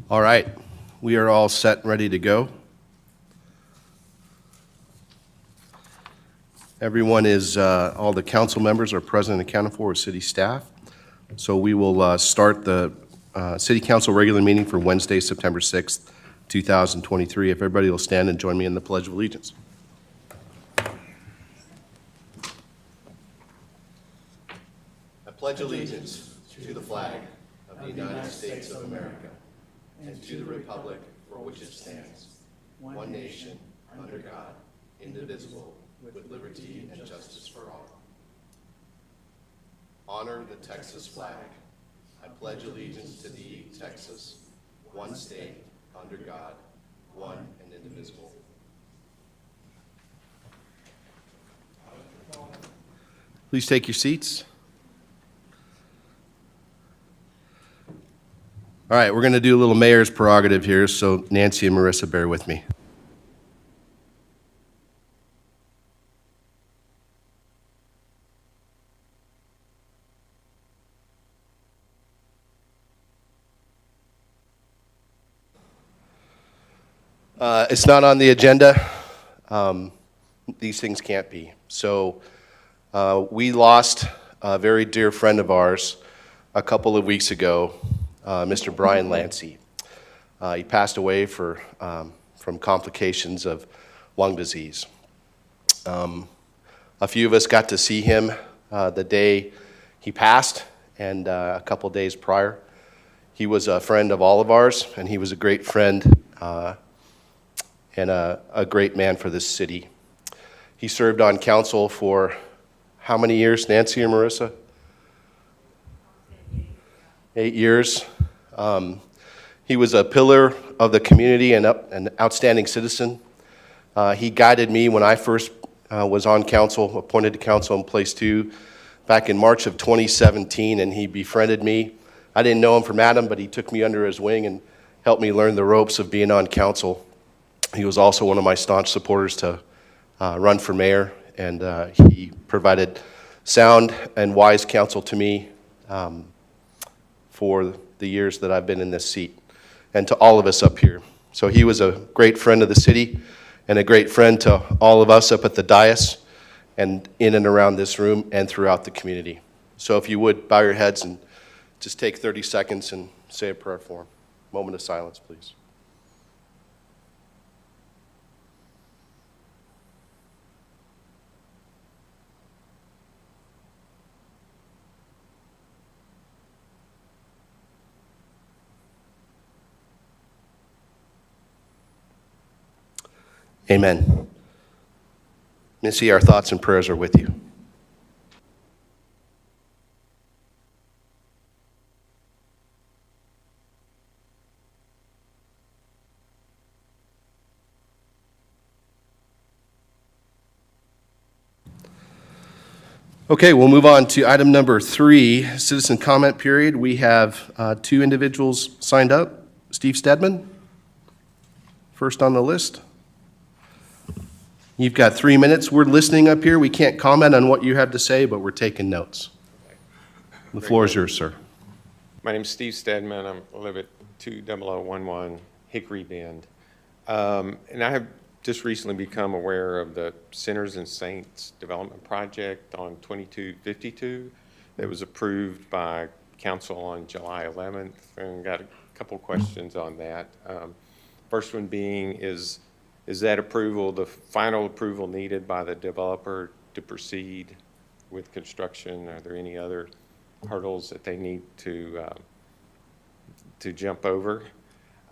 All right, we are all set and ready to go. Everyone is, all the council members are present and accounted for with city staff. So we will start the city council regular meeting for Wednesday, September 6th, 2023. If everybody will stand and join me in the Pledge of Allegiance. I pledge allegiance to the flag of the United States of America and to the republic for which it stands, one nation, under God, indivisible, with liberty and justice for all. Honor the Texas flag. I pledge allegiance to thee, Texas, one state, under God, one and indivisible. Please take your seats. All right, we're going to do a little mayor's prerogative here, so Nancy and Marissa, bear with me. It's not on the agenda. These things can't be. So we lost a very dear friend of ours a couple of weeks ago, Mr. Brian Lancey. He passed away from complications of lung disease. A few of us got to see him the day he passed and a couple days prior. He was a friend of all of ours, and he was a great friend and a great man for this city. He served on council for how many years, Nancy or Marissa? 8 years. He was a pillar of the community and an outstanding citizen. He guided me when I first was on council, appointed to council in place 2 back in March of 2017, and he befriended me. I didn't know him from Adam, but he took me under his wing and helped me learn the ropes of being on council. He was also one of my staunch supporters to run for mayor, and he provided sound and wise counsel to me for the years that I've been in this seat, and to all of us up here. So he was a great friend of the city and a great friend to all of us up at the dais and in and around this room and throughout the community. So if you would, bow your heads and just take 30 seconds and say a prayer for him. Moment of silence, please. Amen. Missy, our thoughts and prayers are with you. Okay, we'll move on to item number 3, citizen comment period. We have 2 individuals signed up. Steve Stedman, first on the list. You've got 3 minutes. We're listening up here. We can't comment on what you have to say, but we're taking notes. The floor is yours, sir. My name's Steve Stedman. I live at 20011 Hickory Bend. And I have just recently become aware of the Sinners and Saints Development Project on 2252 that was approved by council on July 11th, and got a couple questions on that. First one being, is that approval the final approval needed by the developer to proceed with construction? Are there any other hurdles that they need to jump over?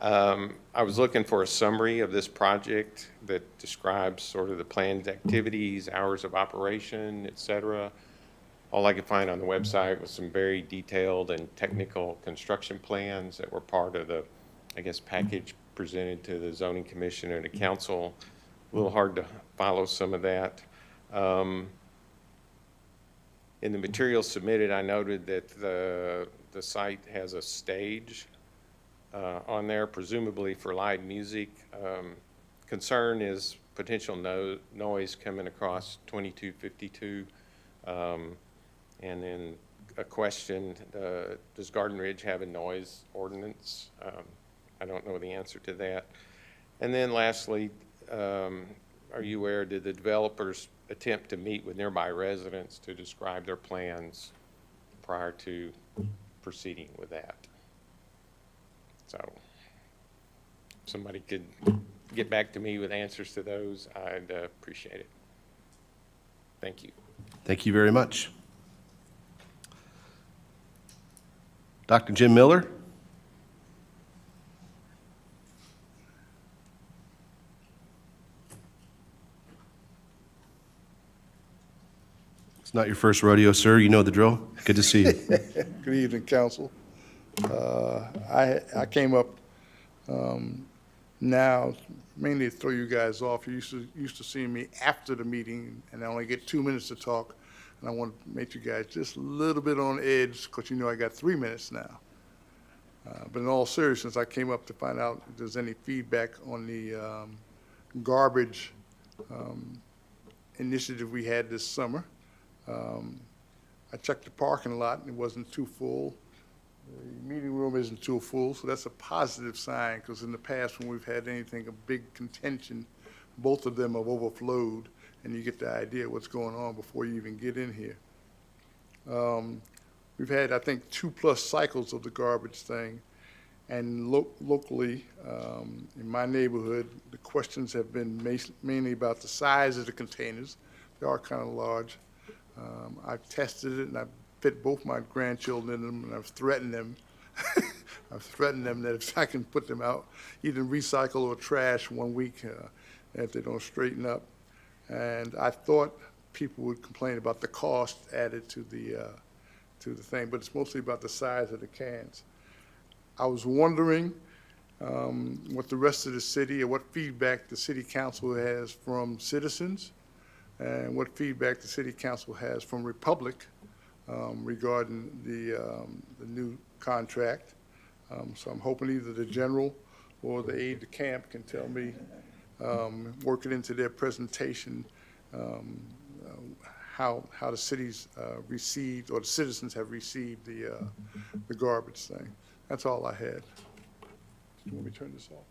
I was looking for a summary of this project that describes sort of the planned activities, hours of operation, et cetera. All I could find on the website was some very detailed and technical construction plans that were part of the, I guess, package presented to the zoning commission and the council. A little hard to follow some of that. In the materials submitted, I noted that the site has a stage on there, presumably for live music. Concern is potential noise coming across 2252. And then a question, does Garden Ridge have a noise ordinance? I don't know the answer to that. And then lastly, are you aware, did the developers attempt to meet with nearby residents to describe their plans prior to proceeding with that? So if somebody could get back to me with answers to those, I'd appreciate it. Thank you. Thank you very much. Dr. Jim Miller? It's not your first rodeo, sir. You know the drill. Good to see you. Good evening, council. I came up now mainly to throw you guys off. You used to see me after the meeting, and I only get 2 minutes to talk, and I want to make you guys just a little bit on edge, because you know I got 3 minutes now. But in all seriousness, I came up to find out if there's any feedback on the garbage initiative we had this summer. I checked the parking lot, and it wasn't too full. The meeting room isn't too full, so that's a positive sign, because in the past, when we've had anything, a big contention, both of them have overflowed, and you get the idea of what's going on before you even get in here. We've had, I think, 2+ cycles of the garbage thing, and locally, in my neighborhood, the questions have been mainly about the size of the containers. They are kind of large. I've tested it, and I've fit both my grandchildren in them, and I've threatened them. I've threatened them that if I can put them out, either recycle or trash 1 week, if they don't straighten up. And I thought people would complain about the cost added to the thing, but it's mostly about the size of the cans. I was wondering what the rest of the city, or what feedback the city council has from citizens, and what feedback the city council has from Republic regarding the new contract. So I'm hoping either the general or the aide de camp can tell me, work it into their presentation, how the cities received, or the citizens have received the garbage thing. That's all I had. You want me to turn this off?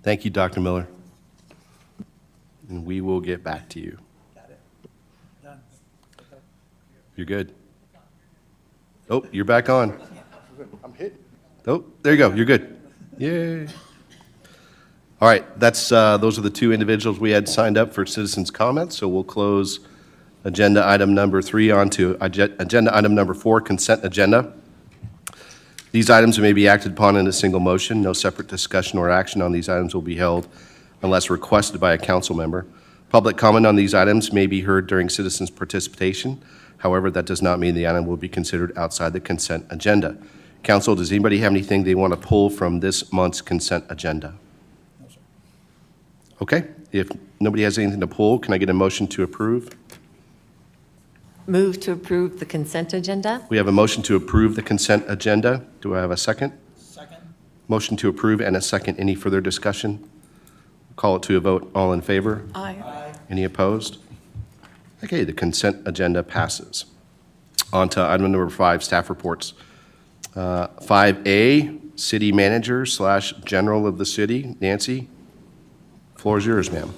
Thank you, Dr. Miller. And we will get back to you. Got it. Done. You're good. Oh, you're back on. I'm hitting. Oh, there you go. You're good. Yay. All right, those are the two individuals we had signed up for citizens' comments, so we'll close agenda item number 3 on to agenda item number 4, consent agenda. These items may be acted upon in a single motion. No separate discussion or action on these items will be held unless requested by a council member. Public comment on these items may be heard during citizens' participation. However, that does not mean the item will be considered outside the consent agenda. Council, does anybody have anything they want to pull from this month's consent agenda? No, sir. Okay, if nobody has anything to pull, can I get a motion to approve? Move to approve the consent agenda? We have a motion to approve the consent agenda. Do I have a second? Second. Motion to approve and a second. Any further discussion? Call it to a vote. All in favor? Aye. Any opposed? Okay, the consent agenda passes. On to item number 5, staff reports. 5A, city manager / general of the city. Nancy, floor is yours, ma'am.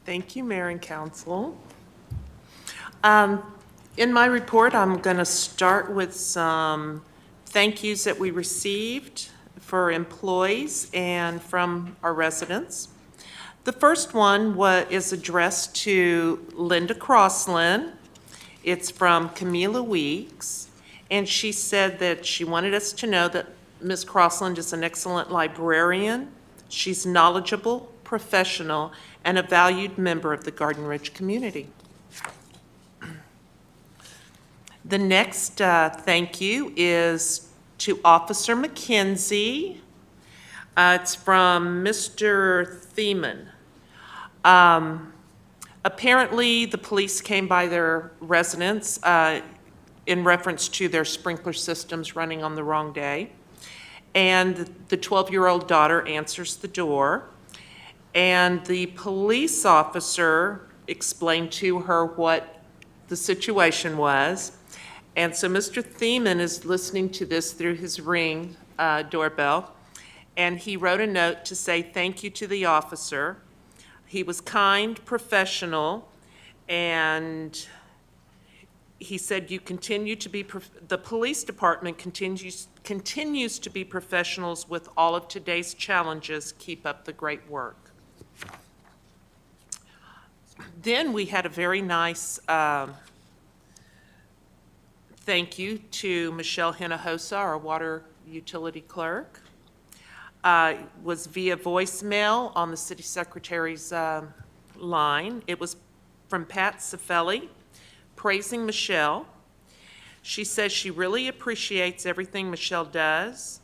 Thank you, Mayor and Council. In my report, I'm going to start with some thank yous that we received for employees and from our residents. The first one is addressed to Linda Crossland. It's from Camila Weeks, and she said that she wanted us to know that Ms. Crossland is an excellent librarian. She's knowledgeable, professional, and a valued member of the Garden Ridge community. The next thank you is to Officer McKenzie. It's from Mr. Thiemann. Apparently, the police came by their residence in reference to their sprinkler systems running on the wrong day. And the 12-year-old daughter answers the door. And the police officer explained to her what the situation was. And so Mr. Thiemann is listening to this through his Ring doorbell, and he wrote a note to say thank you to the officer. He was kind, professional, and he said you continue to be, the police department continues to be professionals with all of today's challenges. Keep up the great work. Then we had a very nice thank you to Michelle Hinojosa, our water utility clerk. Was via voicemail on the city secretary's line. It was from Pat Cifelli, praising Michelle. She says she really appreciates everything Michelle does.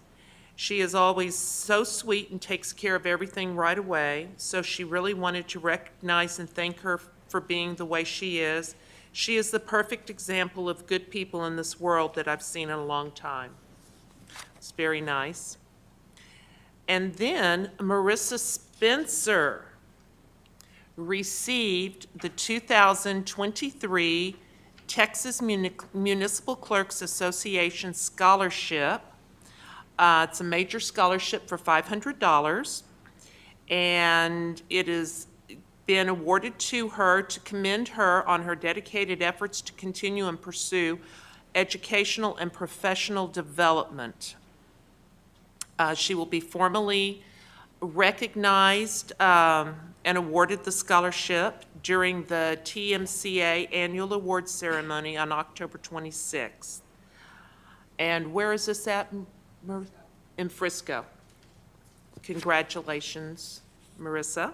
She is always so sweet and takes care of everything right away, so she really wanted to recognize and thank her for being the way she is. She is the perfect example of good people in this world that I've seen in a long time. It's very nice. And then Marissa Spencer received the 2023 Texas Municipal Clerks Association Scholarship. It's a major scholarship for $500, and it has been awarded to her to commend her on her dedicated efforts to continue and pursue educational and professional development. She will be formally recognized and awarded the scholarship during the TMCA Annual Awards Ceremony on October 26th. And where is this at? In Frisco. Congratulations, Marissa.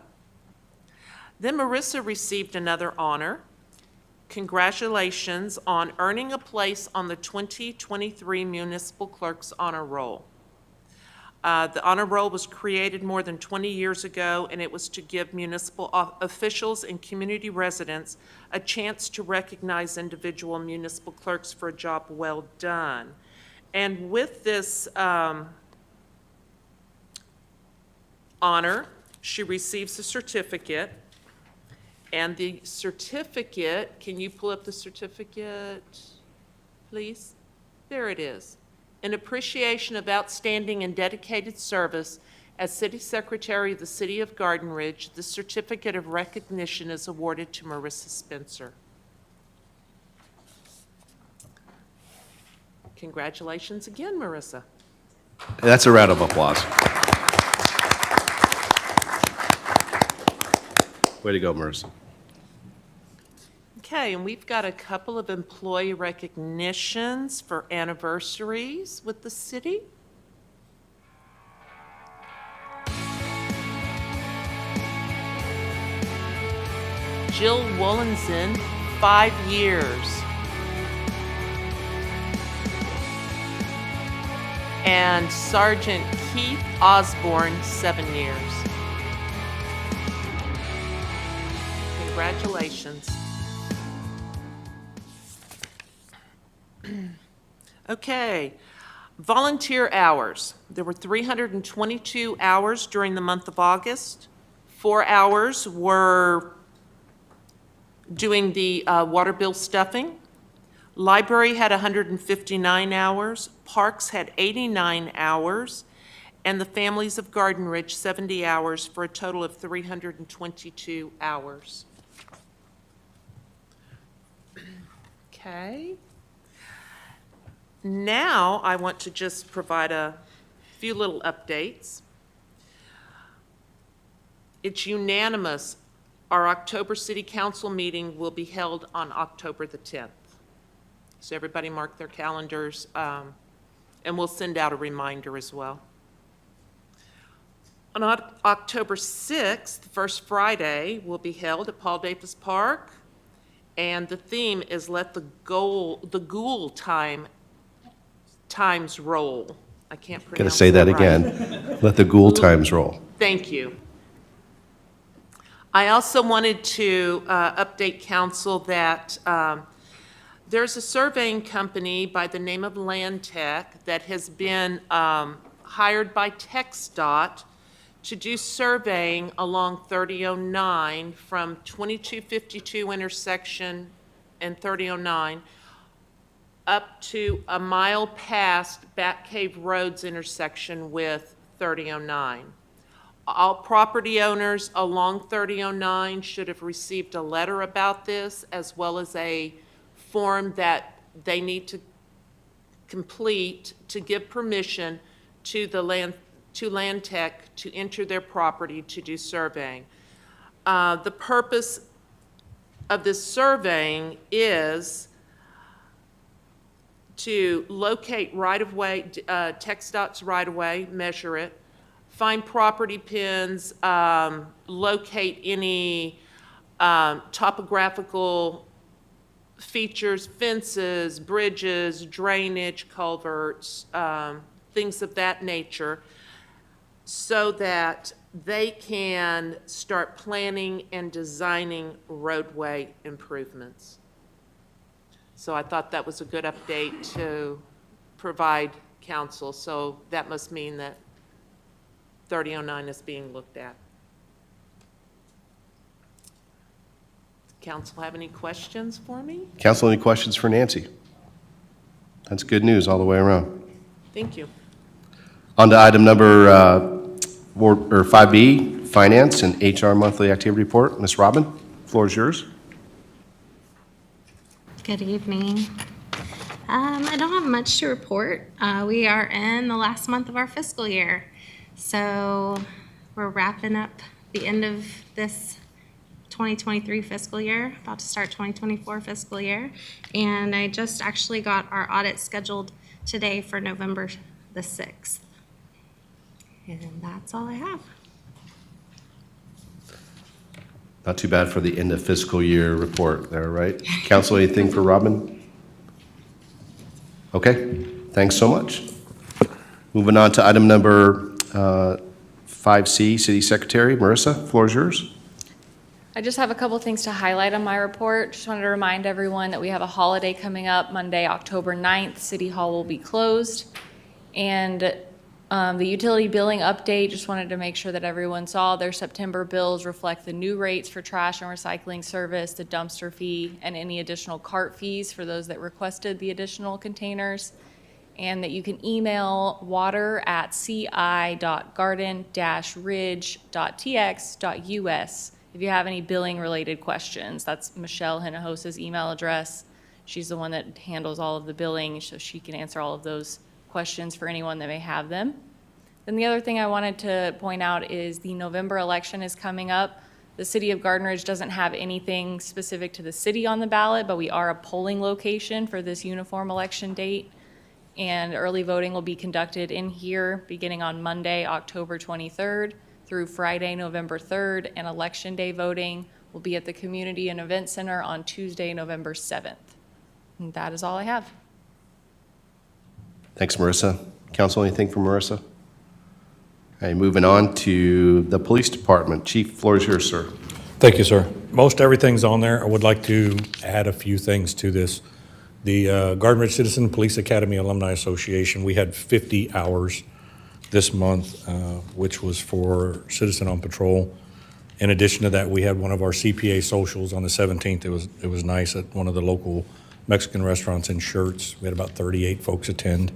Then Marissa received another honor. Congratulations on earning a place on the 2023 Municipal Clerks Honor Roll. The honor roll was created more than 20 years ago, and it was to give municipal officials and community residents a chance to recognize individual municipal clerks for a job well done. And with this honor, she receives a certificate. And the certificate, can you pull up the certificate, please? There it is. In appreciation of outstanding and dedicated service as City Secretary of the City of Garden Ridge, the certificate of recognition is awarded to Marissa Spencer. Congratulations again, Marissa. That's a round of applause. Way to go, Marissa. Okay, and we've got a couple of employee recognitions for anniversaries with the city. Jill Wollenson, 5 years. And Sergeant Keith Osborne, 7 years. Congratulations. Okay, volunteer hours. There were 322 hours during the month of August. 4 hours were doing the water bill stuffing. Library had 159 hours. Parks had 89 hours. And the Families of Garden Ridge, 70 hours, for a total of 322 hours. Okay. Now, I want to just provide a few little updates. It's unanimous. Our October City Council meeting will be held on October the 10th. So everybody mark their calendars, and we'll send out a reminder as well. On October 6th, first Friday, will be held at Paul Davis Park, and the theme is Let the Ghoul Times Roll. I can't pronounce that. Gonna say that right. again. Let the ghoul times roll. Thank you. I also wanted to update council that there's a surveying company by the name of Landtech that has been hired by TxDOT to do surveying along 3009 from 2252 intersection and 3009 up to a mile past Bat Cave Road's intersection with 3009. All property owners along 3009 should have received a letter about this, as well as a form that they need to complete to give permission to Land Tech to enter their property to do surveying. The purpose of this surveying is to locate right-of-way, TxDOT's right-of-way, measure it, find property pins, locate any topographical features, fences, bridges, drainage, culverts, things of that nature, so that they can start planning and designing roadway improvements. So I thought that was a good update to provide council. So that must mean that 3009 is being looked at. Council have any questions for me? Council, any questions for Nancy? That's good news all the way around. Thank you. On to item number 5B, Finance and HR Monthly Activity Report. Ms. Robin, floor is yours. Good evening. I don't have much to report. We are in the last month of our fiscal year. So we're wrapping up the end of this 2023 fiscal year, about to start 2024 fiscal year. And I just actually got our audit scheduled today for November the 6th. And that's all I have. Not too bad for the end of fiscal year report there, right? Council, anything for Robin? Okay, thanks so much. Moving on to item number 5C, City Secretary. Marissa, floor is yours. I just have a couple things to highlight on my report. Just wanted to remind everyone that we have a holiday coming up, Monday, October 9th. City Hall will be closed. And the utility billing update, just wanted to make sure that everyone saw their September bills reflect the new rates for trash and recycling service, the dumpster fee, and any additional cart fees for those that requested the additional containers. And that you can email water@ci.garden-ridge.tx.us if you have any billing related questions. That's Michelle Hinojosa's email address. She's the one that handles all of the billing, so she can answer all of those questions for anyone that may have them. Then the other thing I wanted to point out is the November election is coming up. The city of Garden Ridge doesn't have anything specific to the city on the ballot, but we are a polling location for this uniform election date. And early voting will be conducted in here beginning on Monday, October 23rd through Friday, November 3rd, and Election Day voting will be at the Community and Event Center on Tuesday, November 7th. And that is all I have. Thanks, Marissa. Council, anything for Marissa? Okay, moving on to the Police Department. Chief, floor is yours, sir. Thank you, sir. Most everything's on there. I would like to add a few things to this. The Garden Ridge Citizen Police Academy Alumni Association, we had 50 hours this month, which was for Citizen on Patrol. In addition to that, we had one of our CPA socials on the 17th. It was nice at one of the local Mexican restaurants in Shirts. We had about 38 folks attend.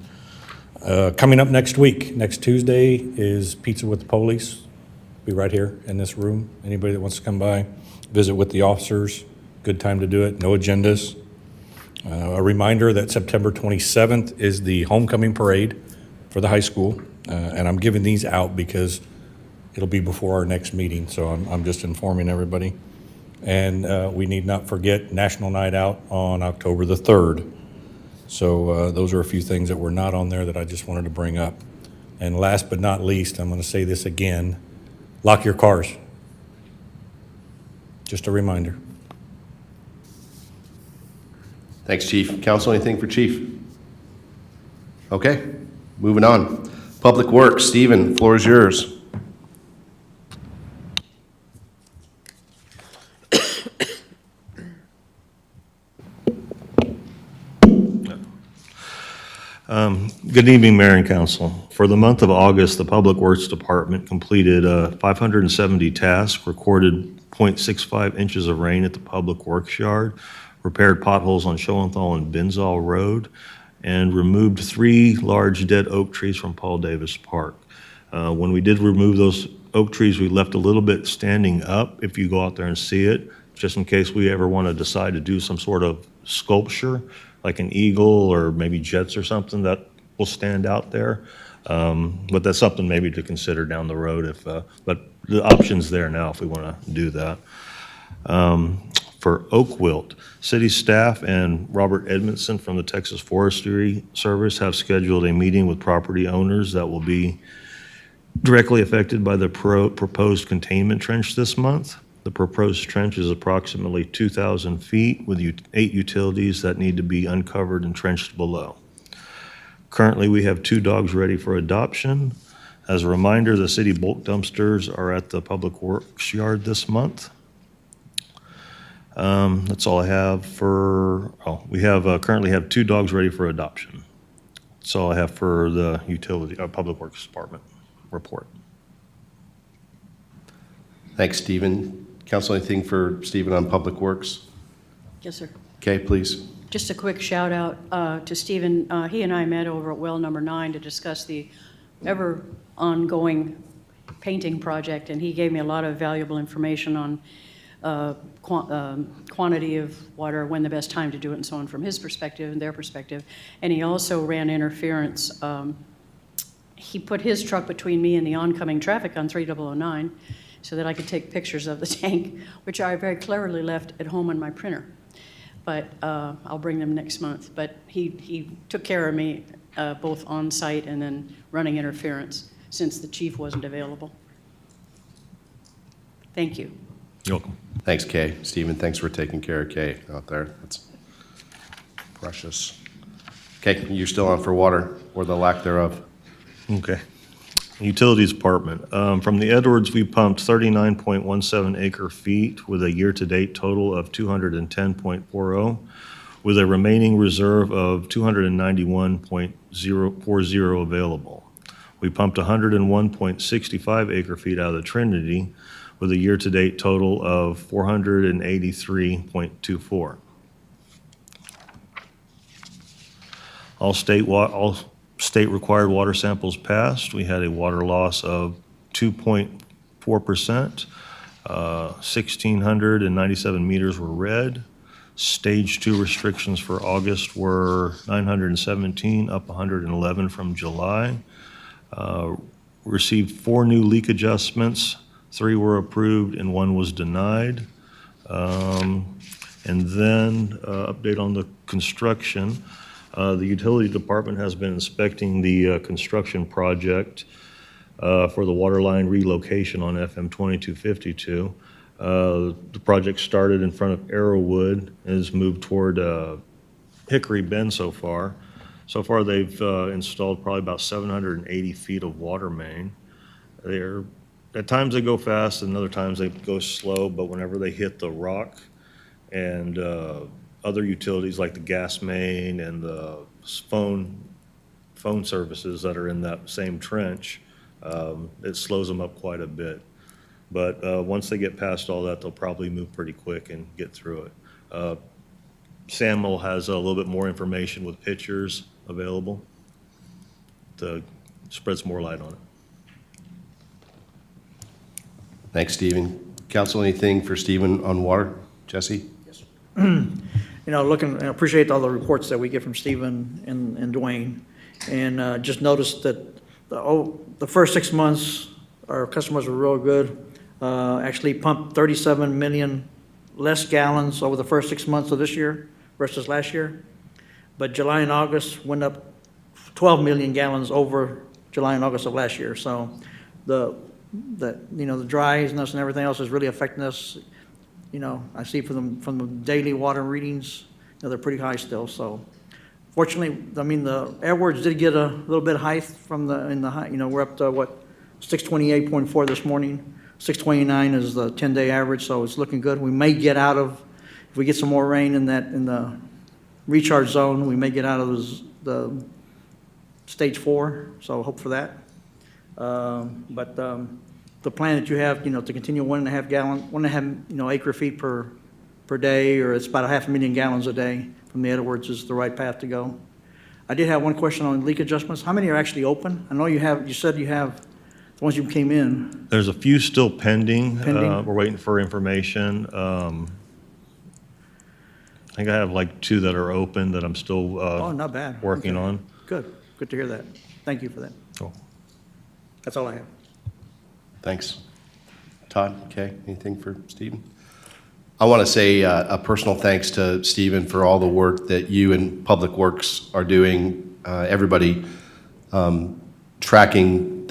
Coming up next week, next Tuesday, is Pizza with the Police. Be right here in this room. Anybody that wants to come by, visit with the officers, good time to do it, no agendas. A reminder that September 27th is the homecoming parade for the high school. And I'm giving these out because it'll be before our next meeting, so I'm just informing everybody. And we need not forget National Night Out on October the 3rd. So those are a few things that were not on there that I just wanted to bring up. And last but not least, I'm going to say this again, lock your cars. Just a reminder. Thanks, Chief. Council, anything for Chief? Okay, moving on. Public Works, Stephen, floor is yours. Good evening, Mayor and Council. For the month of August, the Public Works Department completed 570 tasks, recorded 0.65 inches of rain at the Public Works Yard, repaired potholes on Schoenthal and Benzall Road, and removed 3 large dead oak trees from Paul Davis Park. When we did remove those oak trees, we left a little bit standing up, if you go out there and see it, just in case we ever want to decide to do some sort of sculpture, like an eagle or maybe jets or something that will stand out there. But that's something maybe to consider down the road if, but the option's there now if we want to do that. For oak wilt, city staff and Robert Edmondson from the Texas Forestry Service have scheduled a meeting with property owners that will be directly affected by the proposed containment trench this month. The proposed trench is approximately 2,000 feet with 8 utilities that need to be uncovered and trenched below. Currently, we have 2 dogs ready for adoption. As a reminder, the city bulk dumpsters are at the Public Works Yard this month. That's all I have for, we have, currently have 2 dogs ready for adoption. That's all I have for the utility, Public Works Department report. Thanks, Stephen. Council, anything for Stephen on Public Works? Yes, sir. Okay, please. Just a quick shout out to Stephen. He and I met over at well number 9 to discuss the ever ongoing painting project, and he gave me a lot of valuable information on quantity of water, when the best time to do it, and so on from his perspective and their perspective. And he also ran interference. He put his truck between me and the oncoming traffic on 3009 so that I could take pictures of the tank, which I very cleverly left at home on my printer. But I'll bring them next month. But he took care of me both on site and then running interference since the chief wasn't available. Thank you. You're welcome. Thanks, Kay. Stephen, thanks for taking care of Kay out there. That's precious. Okay, you're still on for water or the lack thereof. Okay. Utilities Department. From the Edwards, we pumped 39.17 acre feet with a year-to-date total of 210.40, with a remaining reserve of 291.040 available. We pumped 101.65 acre feet out of the Trinity with a year-to-date total of 483.24. All state required water samples passed. We had a water loss of 2.4%. 1,697 meters were read. Stage 2 restrictions for August were 917, up 111 from July. Received 4 new leak adjustments. 3 were approved and 1 was denied. And then update on the construction. The utility department has been inspecting the construction project for the water line relocation on FM 2252. The project started in front of Arrowwood and has moved toward Hickory Bend so far. So far, they've installed probably about 780 feet of water main. At times they go fast and other times they go slow, but whenever they hit the rock and other utilities like the gas main and the phone services that are in that same trench, it slows them up quite a bit. But once they get past all that, they'll probably move pretty quick and get through it. Samuel has a little bit more information with pictures available to spread some more light on it. Thanks, Stephen. Council, anything for Stephen on water? Jesse? You know, I appreciate all the reports that we get from Stephen and Dwayne. And just noticed that the first 6 months, our customers were real good. Actually pumped 37 million less gallons over the first 6 months of this year versus last year. But July and August went up 12 million gallons over July and August of last year. So the dryness and everything else is really affecting us. You know, I see from the daily water readings, they're pretty high still. So fortunately, I mean, the Edwards did get a little bit of height from we're up to 628.4 this morning. 629 is the 10-day average, so it's looking good. We may get out of, if we get some more rain in the recharge zone, we may get out of the stage 4, so hope for that. But the plan that you have, to continue 1.5 acre feet per per day, or it's about 500,000 gallons a day from the Edwards is the right path to go. I did have one question on leak adjustments. How many are actually open? I know you said you have the ones you came in. There's a few still pending. Pending? We're waiting for information. I think I have like 2 that are open that I'm still Oh, not bad. working Okay. on. Good to hear that. Thank you for that. Cool. That's all I have. Thanks. Todd, okay, anything for Stephen? I want to say a personal thanks to Stephen for all the work that you and Public Works are doing. Everybody tracking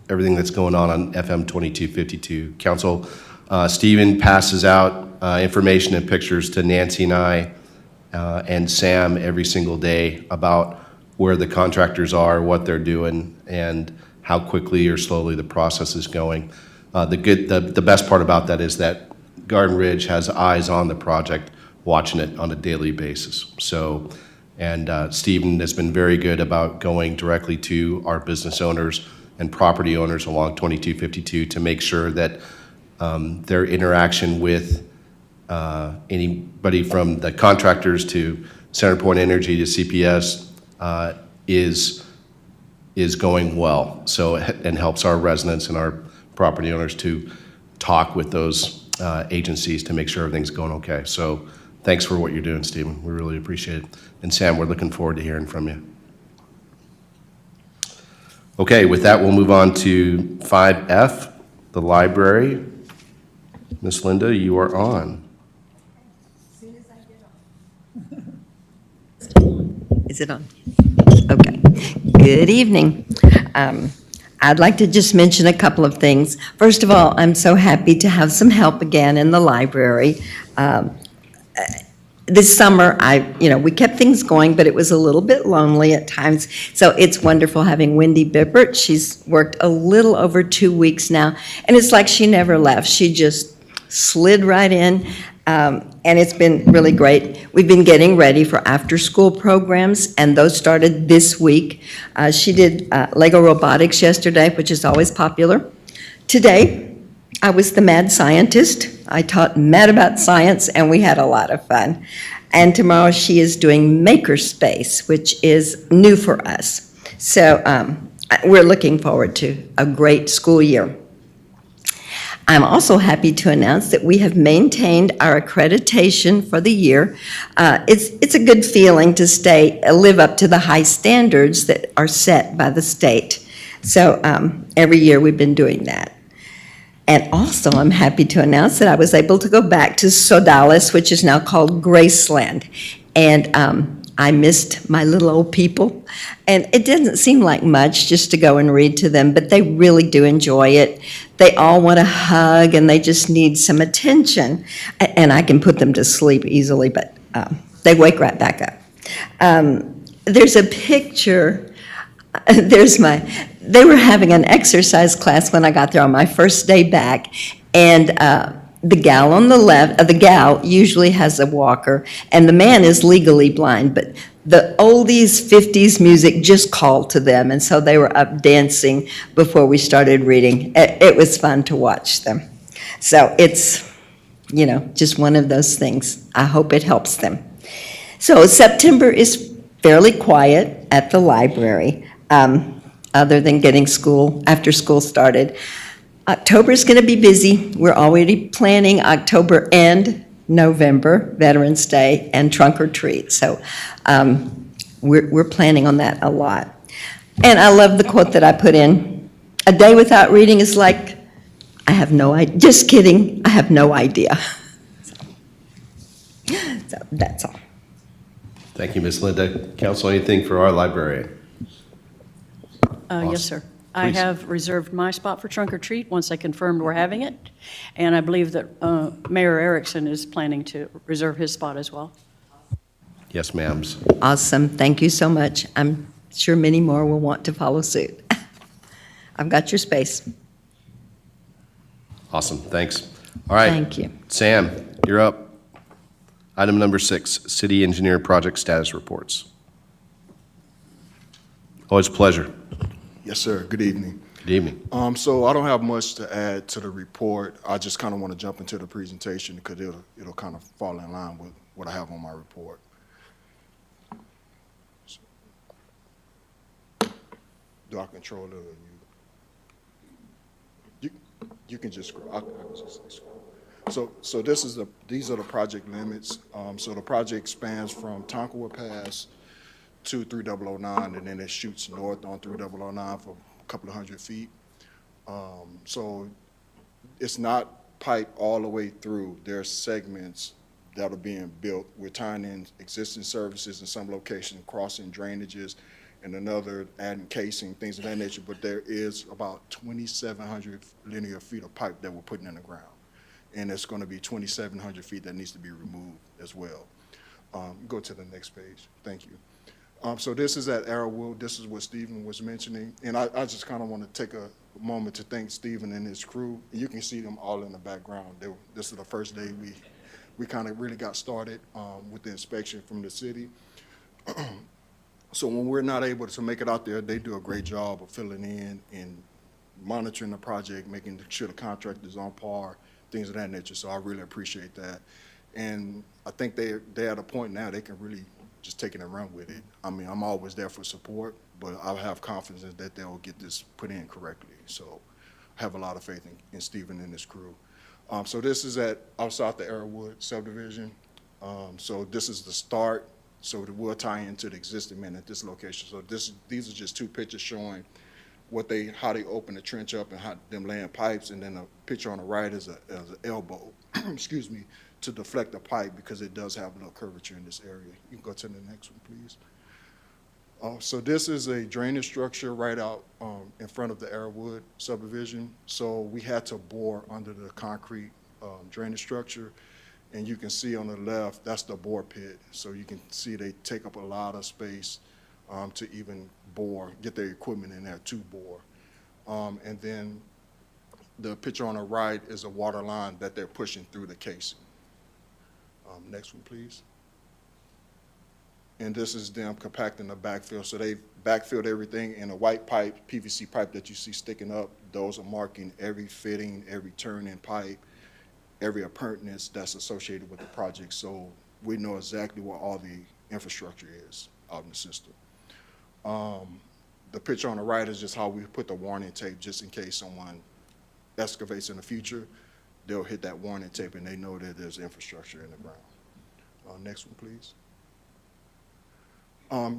everything that's going on FM 2252. Council, Stephen passes out information and pictures to Nancy and I and Sam every single day about where the contractors are, what they're doing, and how quickly or slowly the process is going. The best part about that is that Garden Ridge has eyes on the project, watching it on a daily basis. So, and Stephen has been very good about going directly to our business owners and property owners along 2252 to make sure that their interaction with anybody from the contractors to CenterPoint Energy to CPS is going well. So, and helps our residents and our property owners to talk with those agencies to make sure everything's going okay. So thanks for what you're doing, Stephen. We really appreciate it. And Sam, we're looking forward to hearing from you. Okay, with that, we'll move on to 5F, the library. Miss Linda, you are on. Is it on? Okay. Good evening. I'd like to just mention a couple of things. First of all, I'm so happy to have some help again in the library. This summer, we kept things going, but it was a little bit lonely at times. So it's wonderful having Wendy Bibbert. She's worked a little over 2 weeks now, and it's like she never left. She just slid right in, and it's been really great. We've been getting ready for after-school programs, and those started this week. She did Lego robotics yesterday, which is always popular. Today, I was the mad scientist. I taught mad about science, and we had a lot of fun. And tomorrow, she is doing Makerspace, which is new for us. So we're looking forward to a great school year. I'm also happy to announce that we have maintained our accreditation for the year. It's a good feeling to live up to the high standards that are set by the state. So every year we've been doing that. And also I'm happy to announce that I was able to go back to Sodales, which is now called Graceland. And I missed my little old people. And it doesn't seem like much just to go and read to them, but they really do enjoy it. They all want a hug, and they just need some attention. And I can put them to sleep easily, but they wake right back up. There's a picture. They were having an exercise class when I got there on my first day back, and the gal on the left, the gal usually has a walker, and the man is legally blind, but the oldies 50s music just called to them, and so they were up dancing before we started reading. It was fun to watch them. So it's, just one of those things. I hope it helps them. So September is fairly quiet at the library, other than getting after school started. October is going to be busy. We're already planning October and November, Veterans Day, and Trunk or Treat. So we're planning on that a lot. And I love the quote that I put in. A day without reading is like, I have no idea. Just kidding. I have no idea. So that's all. Thank you, Miss Linda. Council, anything for our librarian? Yes, sir. I Please. have reserved my spot for trunk or treat once I confirmed we're having it. And I believe that Mayor Erickson is planning to reserve his spot as well. Yes, ma'am. Awesome. Thank you so much. I'm sure many more will want to follow suit. I've got your space. Awesome, thanks. All right. Thank you. Sam, you're up. Item number 6, City Engineer Project Status Reports. Always a pleasure. Yes, sir. Good evening. Good evening. So I don't have much to add to the report. I just kind of want to jump into the presentation because it'll kind of fall in line with what I have on my report. Do I control it or you can just scroll. I can just scroll. So these are the project limits. So the project spans from Tonkawa Pass to 3009, and then it shoots north on 3009 for a couple of 100 feet. So it's not piped all the way through. There are segments that are being built. We're tying in existing services in some locations, crossing drainages, and another adding casing, things of that nature. But there is about 2,700 linear feet of pipe that we're putting in the ground. And it's going to be 2,700 feet that needs to be removed as well. Go to the next page. Thank you. So this is at Arrowwood. This is what Stephen was mentioning. And I just kind of want to take a moment to thank Stephen and his crew. You can see them all in the background. This is the first day we kind of really got started with the inspection from the city. So when we're not able to make it out there, they do a great job of filling in and monitoring the project, making sure the contract is on par, things of that nature. So I really appreciate that. And I think they're at a point now they can really just take it and run with it. I mean, I'm always there for support, but I have confidence that they'll get this put in correctly. So I have a lot of faith in Stephen and his crew. So this is outside the Arrowwood subdivision. So this is the start. So we'll tie into the existing man at this location. So these are just two pictures showing how they open the trench up and how them laying pipes, and then a picture on the right is an elbow, excuse me, to deflect the pipe because it does have a little curvature in this area. You can go to the next one, please. So this is a drainage structure right out in front of the Arrowwood subdivision. So we had to bore under the concrete drainage structure. And you can see on the left, that's the bore pit. So you can see they take up a lot of space to even bore, get their equipment in there to bore. And then the picture on the right is a water line that they're pushing through the casing. Next one, please. And this is them compacting the backfill. So they've backfilled everything in a white pipe, PVC pipe that you see sticking up. Those are marking every fitting, every turn-in pipe, every appurtenance that's associated with the project. So we know exactly what all the infrastructure is out in the system. The picture on the right is just how we put the warning tape just in case someone excavates in the future. They'll hit that warning tape and they know that there's infrastructure in the ground. Next one, please.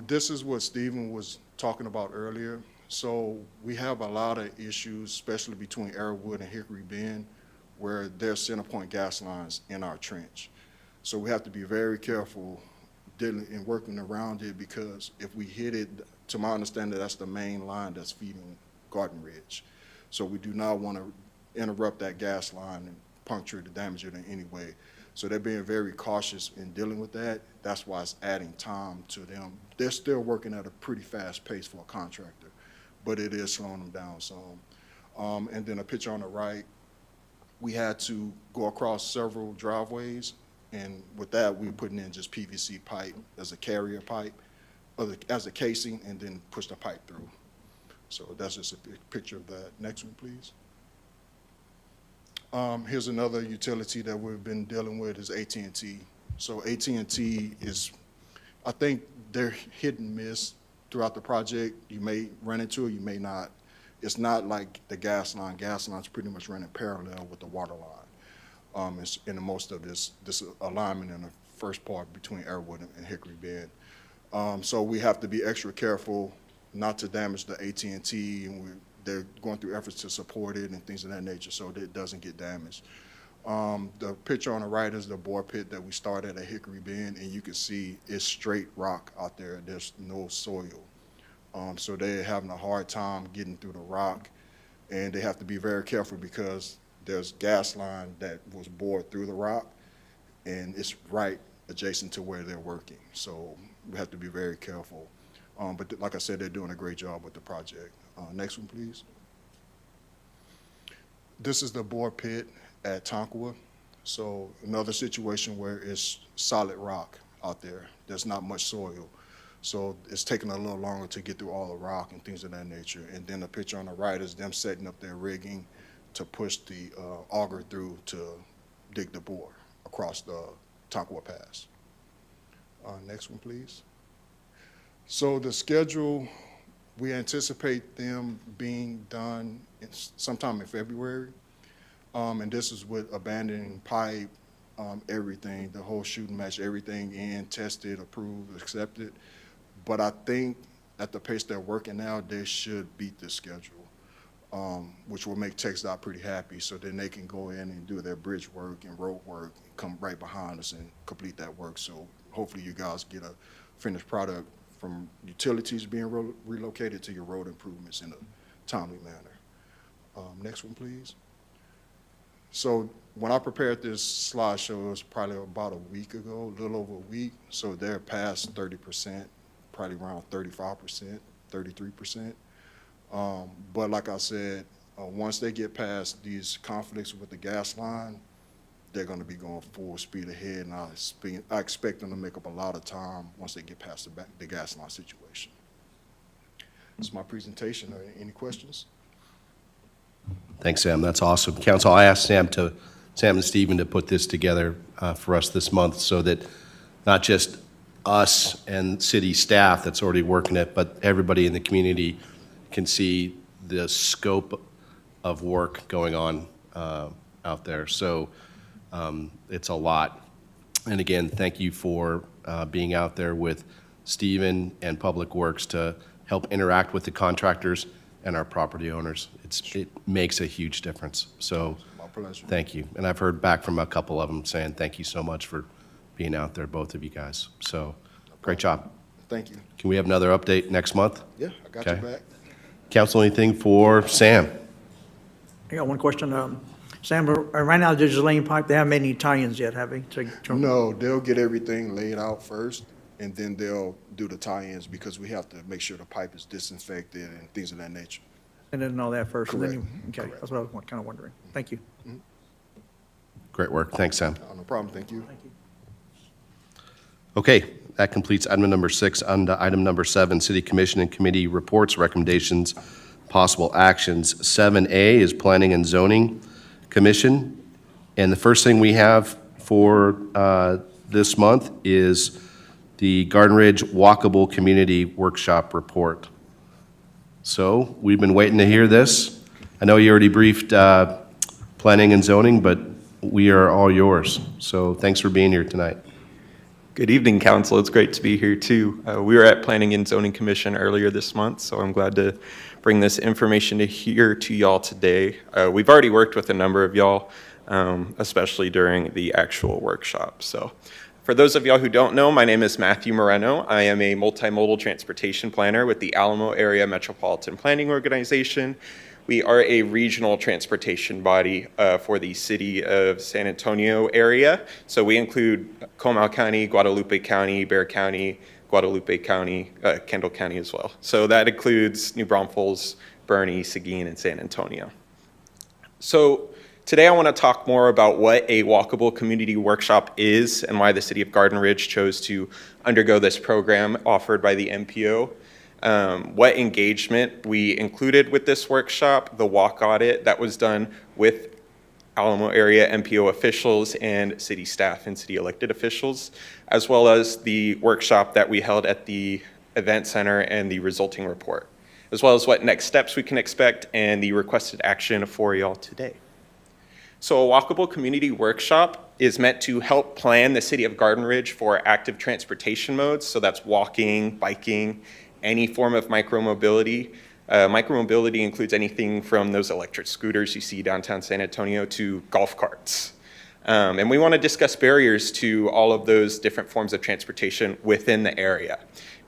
This is what Stephen was talking about earlier. So we have a lot of issues, especially between Arrowwood and Hickory Bend, where there's center point gas lines in our trench. So we have to be very careful dealing and working around it, because if we hit it, to my understanding, that's the main line that's feeding Garden Ridge. So we do not want to interrupt that gas line and puncture it or damage it in any way. So they're being very cautious in dealing with that. That's why it's adding time to them. They're still working at a pretty fast pace for a contractor, but it is slowing them down some. And then a picture on the right, we had to go across several driveways, and with that, we were putting in just PVC pipe as a carrier pipe, as a casing, and then push the pipe through. So that's just a picture of that. Next one, please. Here's another utility that we've been dealing with is AT&T. So AT&T is, I think they're hit and miss throughout the project. You may run into it, you may not. It's not like the gas line. Gas line's pretty much running parallel with the water line. It's in most of this alignment in the first part between Arrowwood and Hickory Bend. So we have to be extra careful not to damage the AT&T, and they're going through efforts to support it and things of that nature so that it doesn't get damaged. The picture on the right is the bore pit that we started at Hickory Bend, and you can see it's straight rock out there. There's no soil. So they're having a hard time getting through the rock, and they have to be very careful because there's gas line that was bored through the rock, and it's right adjacent to where they're working. So we have to be very careful. But like I said, they're doing a great job with the project. Next one, please. This is the bore pit at Tonkawa. So another situation where it's solid rock out there. There's not much soil. So it's taking a little longer to get through all the rock and things of that nature. And then the picture on the right is them setting up their rigging to push the auger through to dig the bore across the Tonkawa Pass. Next one, please. So the schedule, we anticipate them being done sometime in February. And this is with abandoning pipe, everything, the whole shooting match, everything in, tested, approved, accepted. But I think at the pace they're working now, they should beat the schedule, which will make TxDOT pretty happy, so then they can go in and do their bridge work and road work, and come right behind us and complete that work. So hopefully you guys get a finished product from utilities being relocated to your road improvements in a timely manner. Next one, please. So when I prepared this slideshow, it was probably about a week ago, a little over a week. So they're past 30%, probably around 35%, 33%. But like I said, once they get past these conflicts with the gas line, they're going to be going full speed ahead, and I expect them to make up a lot of time once they get past the gas line situation. That's my presentation. Are there any questions? Thanks, Sam. That's awesome. Council, I asked Sam and Stephen to put this together for us this month so that not just us and city staff that's already working it, but everybody in the community can see the scope of work going on out there. So it's a lot. And again, thank you for being out there with Stephen and Public Works to help interact with the contractors and our property owners. It makes a huge difference. So My pleasure. thank you. And I've heard back from a couple of them saying thank you so much for being out there, both of you guys. So great job. Thank you. Can we have another update next month? Yeah, I got Okay. you back. Council, anything for Sam? I got one question. Sam, right now, they're just laying pipe. They haven't made any tie-ins yet, have they? No, they'll get everything laid out first, and then they'll do the tie-ins because we have to make sure the pipe is disinfected and things of that nature. And then all that first. and then Correct. you- Okay, Correct. that's what I was kind of wondering. Thank you. Great work. Thanks, Sam. No problem, thank you. Okay, that completes item number 6. On to item number 7, City Commission and Committee reports, recommendations, possible actions. 7A is Planning and Zoning Commission. And the first thing we have for this month is the Garden Ridge Walkable Community Workshop Report. So we've been waiting to hear this. I know you already briefed Planning and Zoning, but we are all yours. So thanks for being here tonight. Good evening, Council. It's great to be here, too. We were at Planning and Zoning Commission earlier this month, so I'm glad to bring this information here to y'all today. We've already worked with a number of y'all, especially during the actual workshop. So for those of y'all who don't know, my name is Matthew Moreno. I am a multimodal transportation planner with the Alamo Area Metropolitan Planning Organization. We are a regional transportation body for the city of San Antonio area. So we include Comal County, Guadalupe County, Bexar County, Guadalupe County, Kendall County as well. So that includes New Braunfels, Bernie, Seguin, and San Antonio. So today I want to talk more about what a walkable community workshop is and why the city of Garden Ridge chose to undergo this program offered by the MPO. What engagement we included with this workshop, the walk audit that was done with Alamo area MPO officials and city staff and city elected officials, as well as the workshop that we held at the event center and the resulting report, as well as what next steps we can expect and the requested action for y'all today. So a walkable community workshop is meant to help plan the city of Garden Ridge for active transportation modes. So that's walking, biking, any form of micromobility. Micromobility includes anything from those electric scooters you see downtown San Antonio to golf carts. And we want to discuss barriers to all of those different forms of transportation within the area.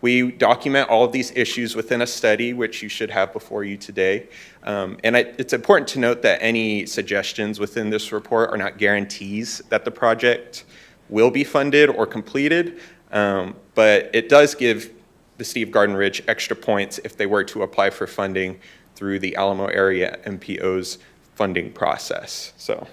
We document all of these issues within a study, which you should have before you today. It's important to note that any suggestions within this report are not guarantees that the project will be funded or completed, but it does give the city of Garden Ridge extra points if they were to apply for funding through the Alamo area MPO's funding process. So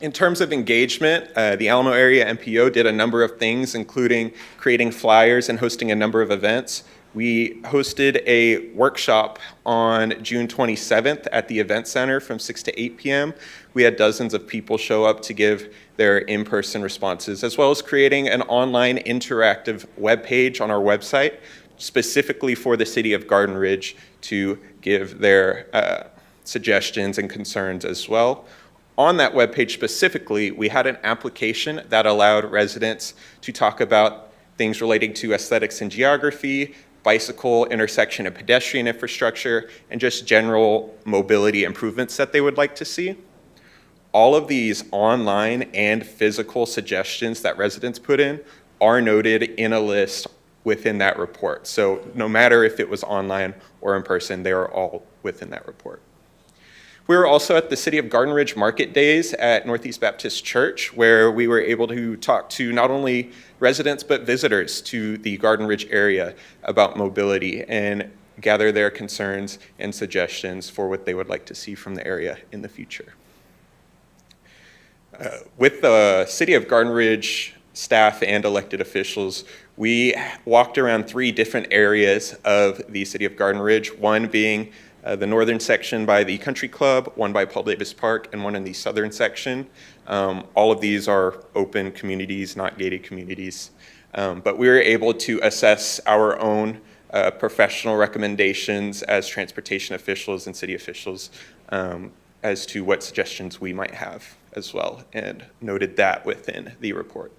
In terms of engagement, the Alamo Area MPO did a number of things, including creating flyers and hosting a number of events. We hosted a workshop on June 27th at the Event Center from 6 to 8 p.m. We had dozens of people show up to give their in-person responses, as well as creating an online interactive webpage on our website specifically for the city of Garden Ridge to give their suggestions and concerns as well. On that webpage specifically, we had an application that allowed residents to talk about things relating to aesthetics and geography, bicycle, intersection and pedestrian infrastructure, and just general mobility improvements that they would like to see. All of these online and physical suggestions that residents put in are noted in a list within that report. So no matter if it was online or in person, they are all within that report. We were also at the City of Garden Ridge Market Days at Northeast Baptist Church, where we were able to talk to not only residents but visitors to the Garden Ridge area about mobility and gather their concerns and suggestions for what they would like to see from the area in the future. With the City of Garden Ridge staff and elected officials, we walked around 3 different areas of the City of Garden Ridge, one being the northern section by the Country Club, one by Paul Davis Park, and one in the southern section. All of these are open communities, not gated communities. But we were able to assess our own professional recommendations as transportation officials and city officials as to what suggestions we might have as well, and noted that within the report.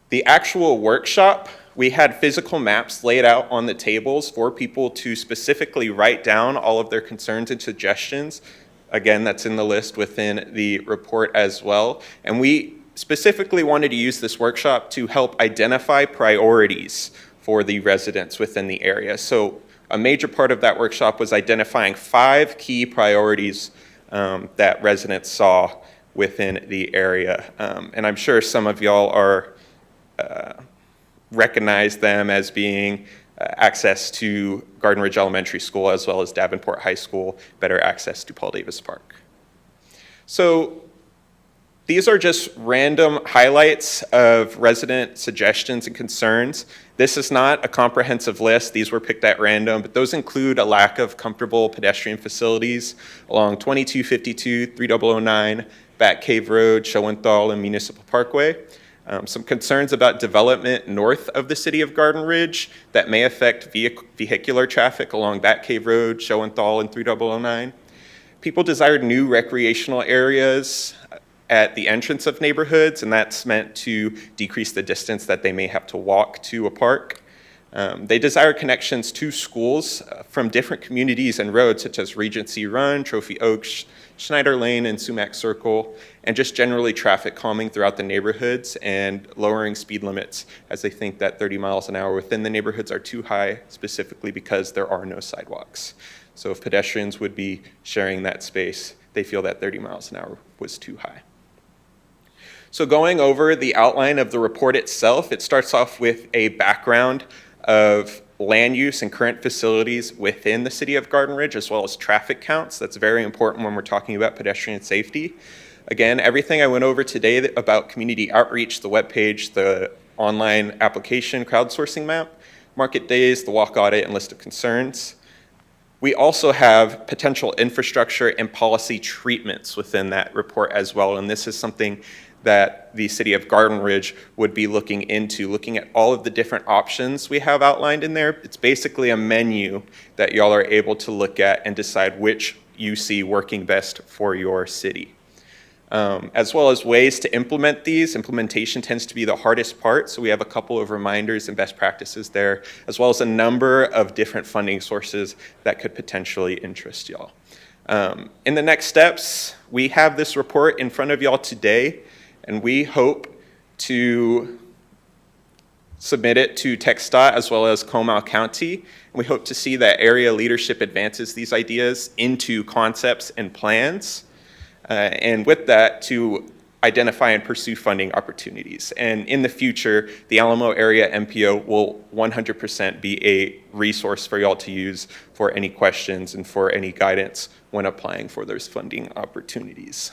The actual workshop, we had physical maps laid out on the tables for people to specifically write down all of their concerns and suggestions. Again, that's in the list within the report as well. And we specifically wanted to use this workshop to help identify priorities for the residents within the area. So a major part of that workshop was identifying 5 key priorities that residents saw within the area. And I'm sure some of y'all are recognize them as being access to Garden Ridge Elementary School as well as Davenport High School, better access to Paul Davis Park. So these are just random highlights of resident suggestions and concerns. This is not a comprehensive list. These were picked at random, but those include a lack of comfortable pedestrian facilities along 2252, 3009, Bat Cave Road, Schoenthal, and Municipal Parkway. Some concerns about development north of the City of Garden Ridge that may affect vehicular traffic along Bat Cave Road, Schoenthal, and 3009. People desired new recreational areas at the entrance of neighborhoods, and that's meant to decrease the distance that they may have to walk to a park. They desire connections to schools from different communities and roads such as Regency Run, Trophy Oaks, Schneider Lane, and Sumac Circle, and just generally traffic calming throughout the neighborhoods and lowering speed limits as they think that 30 miles an hour within the neighborhoods are too high, specifically because there are no sidewalks. So if pedestrians would be sharing that space, they feel that 30 miles an hour was too high. So going over the outline of the report itself, it starts off with a background of land use and current facilities within the City of Garden Ridge, as well as traffic counts. That's very important when we're talking about pedestrian safety. Again, everything I went over today about community outreach, the webpage, the online application, crowdsourcing map, market days, the walk audit, and list of concerns. We also have potential infrastructure and policy treatments within that report as well, and this is something that the City of Garden Ridge would be looking into, looking at all of the different options we have outlined in there. It's basically a menu that y'all are able to look at and decide which you see working best for your city. As well as ways to implement these. Implementation tends to be the hardest part, so we have a couple of reminders and best practices there, as well as a number of different funding sources that could potentially interest y'all. In the next steps, we have this report in front of y'all today, and we hope to submit it to TxDOT as well as Comal County. And we hope to see that area leadership advances these ideas into concepts and plans. And with that, to identify and pursue funding opportunities. And in the future, the Alamo Area MPO will 100% be a resource for y'all to use for any questions and for any guidance when applying for those funding opportunities.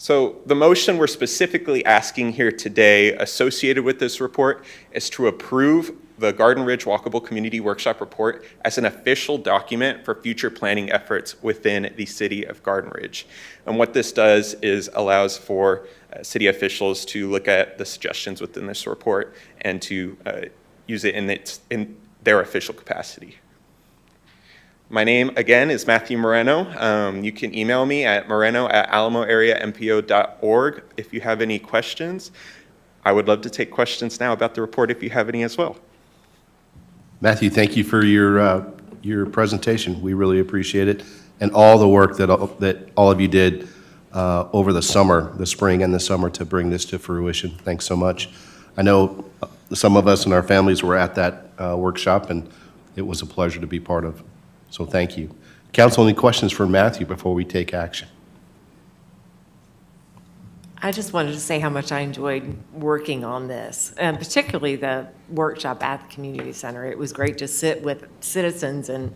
So the motion we're specifically asking here today associated with this report is to approve the Garden Ridge Walkable Community Workshop Report as an official document for future planning efforts within the city of Garden Ridge. And what this does is allows for city officials to look at the suggestions within this report and to use it in their official capacity. My name, again, is Matthew Moreno. You can email me at moreno@alamoareampo.org if you have any questions. I would love to take questions now about the report if you have any as well. Matthew, thank you for your presentation. We really appreciate it, and all the work that all of you did over the summer, the spring and the summer, to bring this to fruition. Thanks so much. I know some of us and our families were at that workshop, and it was a pleasure to be part of. So thank you. Council, any questions for Matthew before we take action? I just wanted to say how much I enjoyed working on this, and particularly the workshop at the community center. It was great to sit with citizens and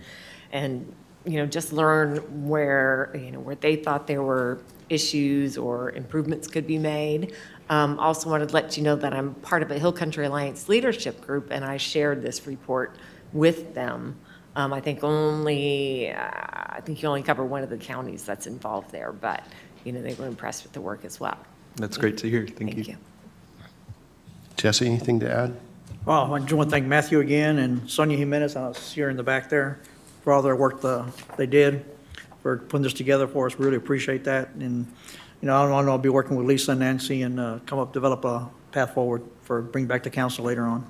just learn where they thought there were issues or improvements could be made. Also wanted to let you know that I'm part of a Hill Country Alliance leadership group, and I shared this report with them. I think you only cover one of the counties that's involved there, but they were impressed with the work as well. That's great to hear. Thank you. Jesse, anything to add? Well, I just want to thank Matthew again and Sonia Jimenez, I see her in the back there, for all their work they did, for putting this together for us. Really appreciate that. And, I know I'll be working with Lisa and Nancy and develop a path forward for bring back to council later on.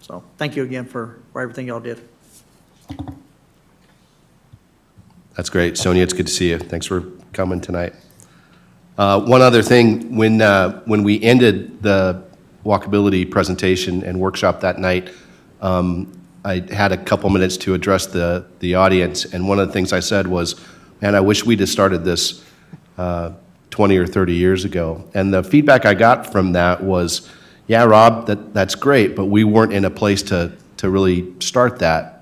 So thank you again for everything y'all did. That's great. Sonia, it's good to see you. Thanks for coming tonight. One other thing, when we ended the walkability presentation and workshop that night, I had a couple minutes to address the audience, and one of the things I said was, man, I wish we'd have started this 20 or 30 years ago. And the feedback I got from that was, yeah, Rob, that's great, but we weren't in a place to really start that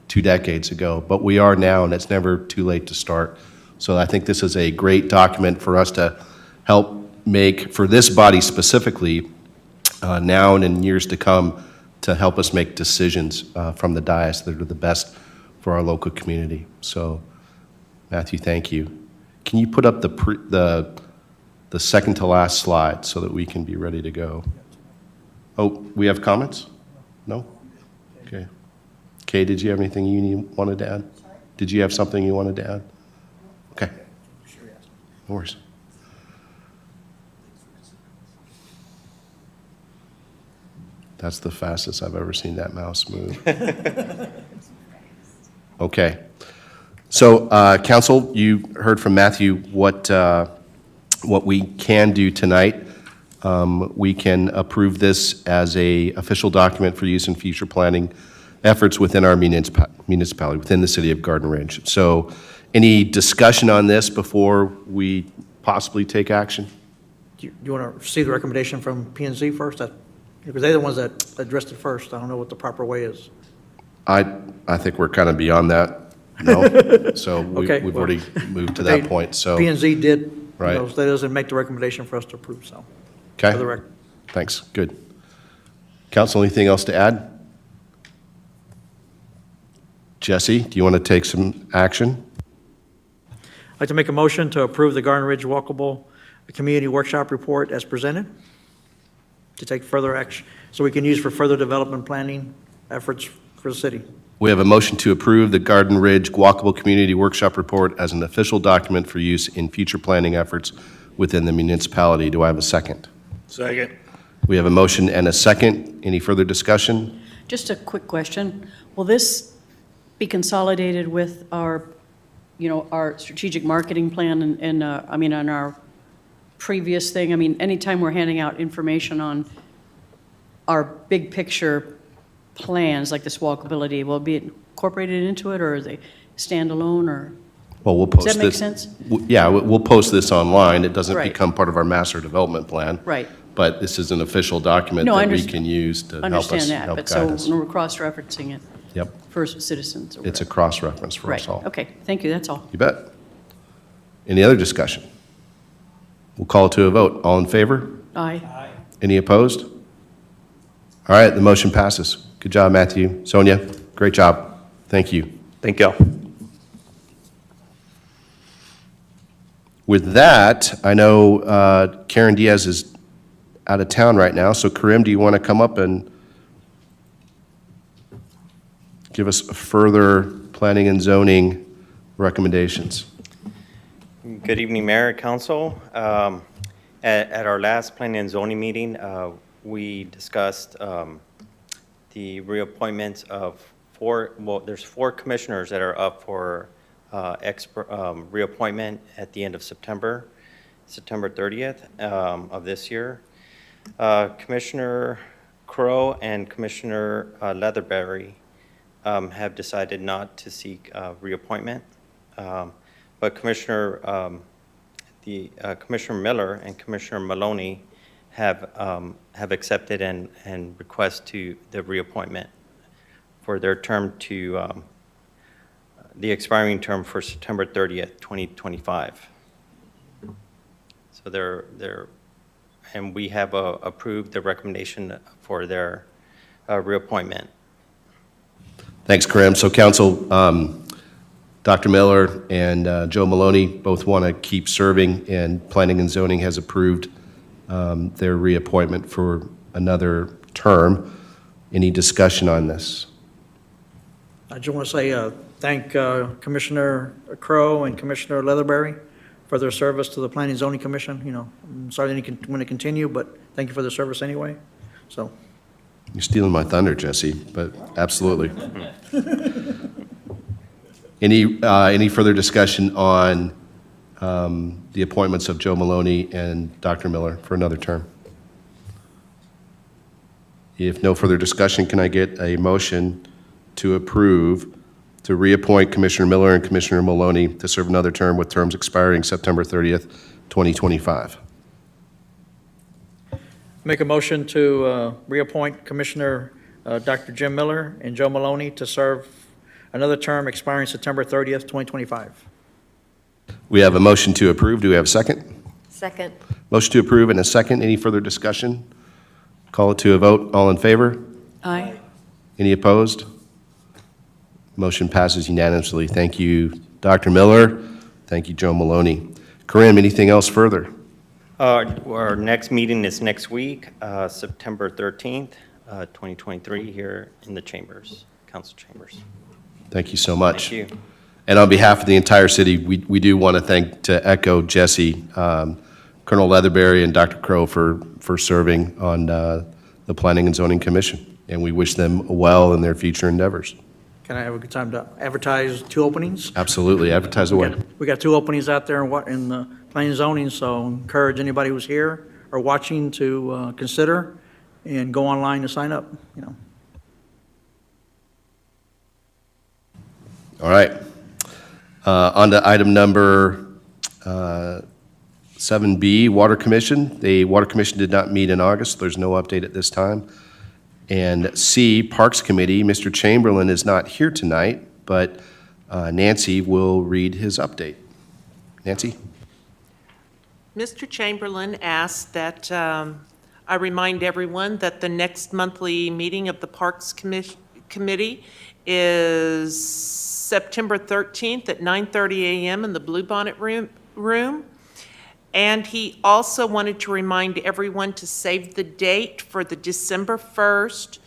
2 decades ago, but we are now, and it's never too late to start. So I think this is a great document for us to help make, for this body specifically, now and in years to come, to help us make decisions from the dais that are the best for our local community. So, Matthew, thank you. Can you put up the second to last slide so that we can be ready to go? Oh, we have comments? No? Okay. Kay, did you have anything you wanted to add? Did you have something you wanted to add? Okay. No worries. That's the fastest I've ever seen that mouse move. Okay. So, council, you heard from Matthew what we can do tonight. We can approve this as an official document for use in future planning efforts within our municipality, within the city of Garden Ridge. So, any discussion on this before we possibly take action? Do you want to see the recommendation from P&Z first? Because they're the ones that addressed it first. I don't know what the proper way is. I think we're kind of beyond that. No? So Okay, we've well, already moved to that point, so. P&Z did, Right. that doesn't make the recommendation for us to approve, so. Okay. For the record. Thanks, good. Council, anything else to add? Jesse, do you want to take some action? I'd like to make a motion to approve the Garden Ridge Walkable Community Workshop Report as presented, to take further action, so we can use for further development planning efforts for the city. We have a motion to approve the Garden Ridge Walkable Community Workshop Report as an official document for use in future planning efforts within the municipality. Do I have a second? Second. We have a motion and a second. Any further discussion? Just a quick question. Will this be consolidated with our strategic marketing plan and on our previous thing? Anytime we're handing out information on our big picture plans, like this walkability, will it be incorporated into it, or are they standalone, or? Well, we'll post this. Does that make sense? Yeah, we'll post this online. It doesn't Right. become part of our master development plan. Right. But this is an official document No, I that we understand- can use to help us, Understand that, help but guide so us. when we're cross-referencing it Yep, for citizens or it's a whatever. cross-reference for Right, us all. okay, thank you, that's all. You bet. Any other discussion? We'll call it to a vote. All in favor? Aye. Any opposed? All right, the motion passes. Good job, Matthew. Sonia, great job. Thank you. Thank y'all. With that, I know Karen Diaz is out of town right now, so Karim, do you want to come up and give us further planning and zoning recommendations? Good evening, Mayor, Council. At our last planning and zoning meeting, we discussed the reappointments of there's 4 commissioners that are up for reappointment at the end of September 30th of this year. Commissioner Crow and Commissioner Leatherberry have decided not to seek reappointment. But Commissioner Miller and Commissioner Maloney have accepted and request to the reappointment for their term to the expiring term for September 30th, 2025. So and we have approved the recommendation for their reappointment. Thanks, Karim. So council, Dr. Miller and Joe Maloney both want to keep serving, and Planning and Zoning has approved their reappointment for another term. Any discussion on this? I just want to say thank Commissioner Crow and Commissioner Leatherberry for their service to the Planning and Zoning Commission. You know, I'm sorry they didn't want to continue, but thank you for their service anyway. So. You're stealing my thunder, Jesse, but absolutely. Any further discussion on the appointments of Joe Maloney and Dr. Miller for another term? If no further discussion, can I get a motion to approve to reappoint Commissioner Miller and Commissioner Maloney to serve another term with terms expiring September 30th, 2025? Make a motion to reappoint Commissioner Dr. Jim Miller and Joe Maloney to serve another term expiring September 30th, 2025. We have a motion to approve. Do we have a second? Second. Motion to approve and a second. Any further discussion? Call it to a vote. All in favor? Aye. Any opposed? Motion passes unanimously. Thank you, Dr. Miller. Thank you, Joe Maloney. Karim, anything else further? Our next meeting is next week, September 13th, 2023, here in the chambers, council chambers. Thank you so much. Thank you. And on behalf of the entire city, we do want to echo Jesse, Colonel Leatherberry and Dr. Crow for serving on the Planning and Zoning Commission. And we wish them well in their future endeavors. Can I have a good time to advertise 2 openings? Absolutely. Advertise away. We got 2 openings out there in the planning and zoning, so encourage anybody who's here or watching to consider and go online to sign up, you know. All right. On to item number 7B, Water Commission. The Water Commission did not meet in August. There's no update at this time. And C, Parks Committee. Mr. Chamberlain is not here tonight, but Nancy will read his update. Nancy? Mr. Chamberlain asked that I remind everyone that the next monthly meeting of the Parks Committee is September 13th at 9:30 a.m. in the Bluebonnet room. And he also wanted to remind everyone to save the date for the December 1st,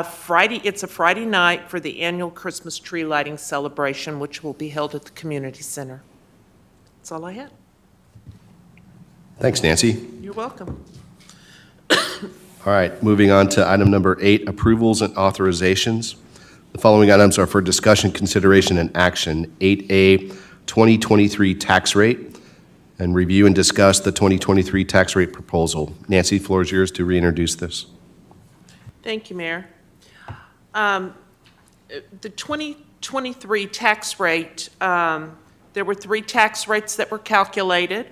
Friday. It's a Friday night for the annual Christmas tree lighting celebration, which will be held at the community center. That's all I had. Thanks, Nancy. You're welcome. All right, moving on to item number 8, approvals and authorizations. The following items are for discussion, consideration, and action. 8A, 2023 tax rate, and review and discuss the 2023 tax rate proposal. Nancy, floor is yours to reintroduce this. Thank you, Mayor. The 2023 tax rate, there were 3 tax rates that were calculated.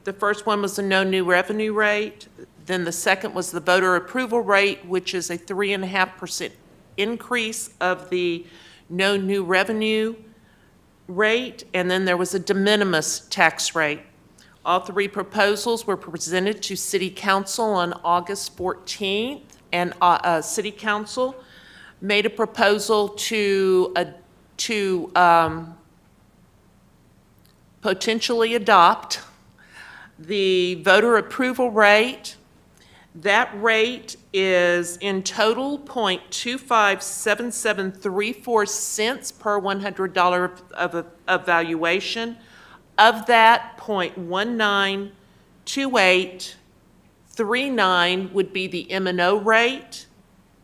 The first one was the no new revenue rate. Then the second was the voter approval rate, which is a 3.5% increase of the no new revenue rate. And then there was a de minimis tax rate. All three proposals were presented to City Council on August 14th, and City Council made a proposal to potentially adopt the voter approval rate. That rate is in total .257734 cents per $100 of valuation. Of that, .192839 would be the M&O rate.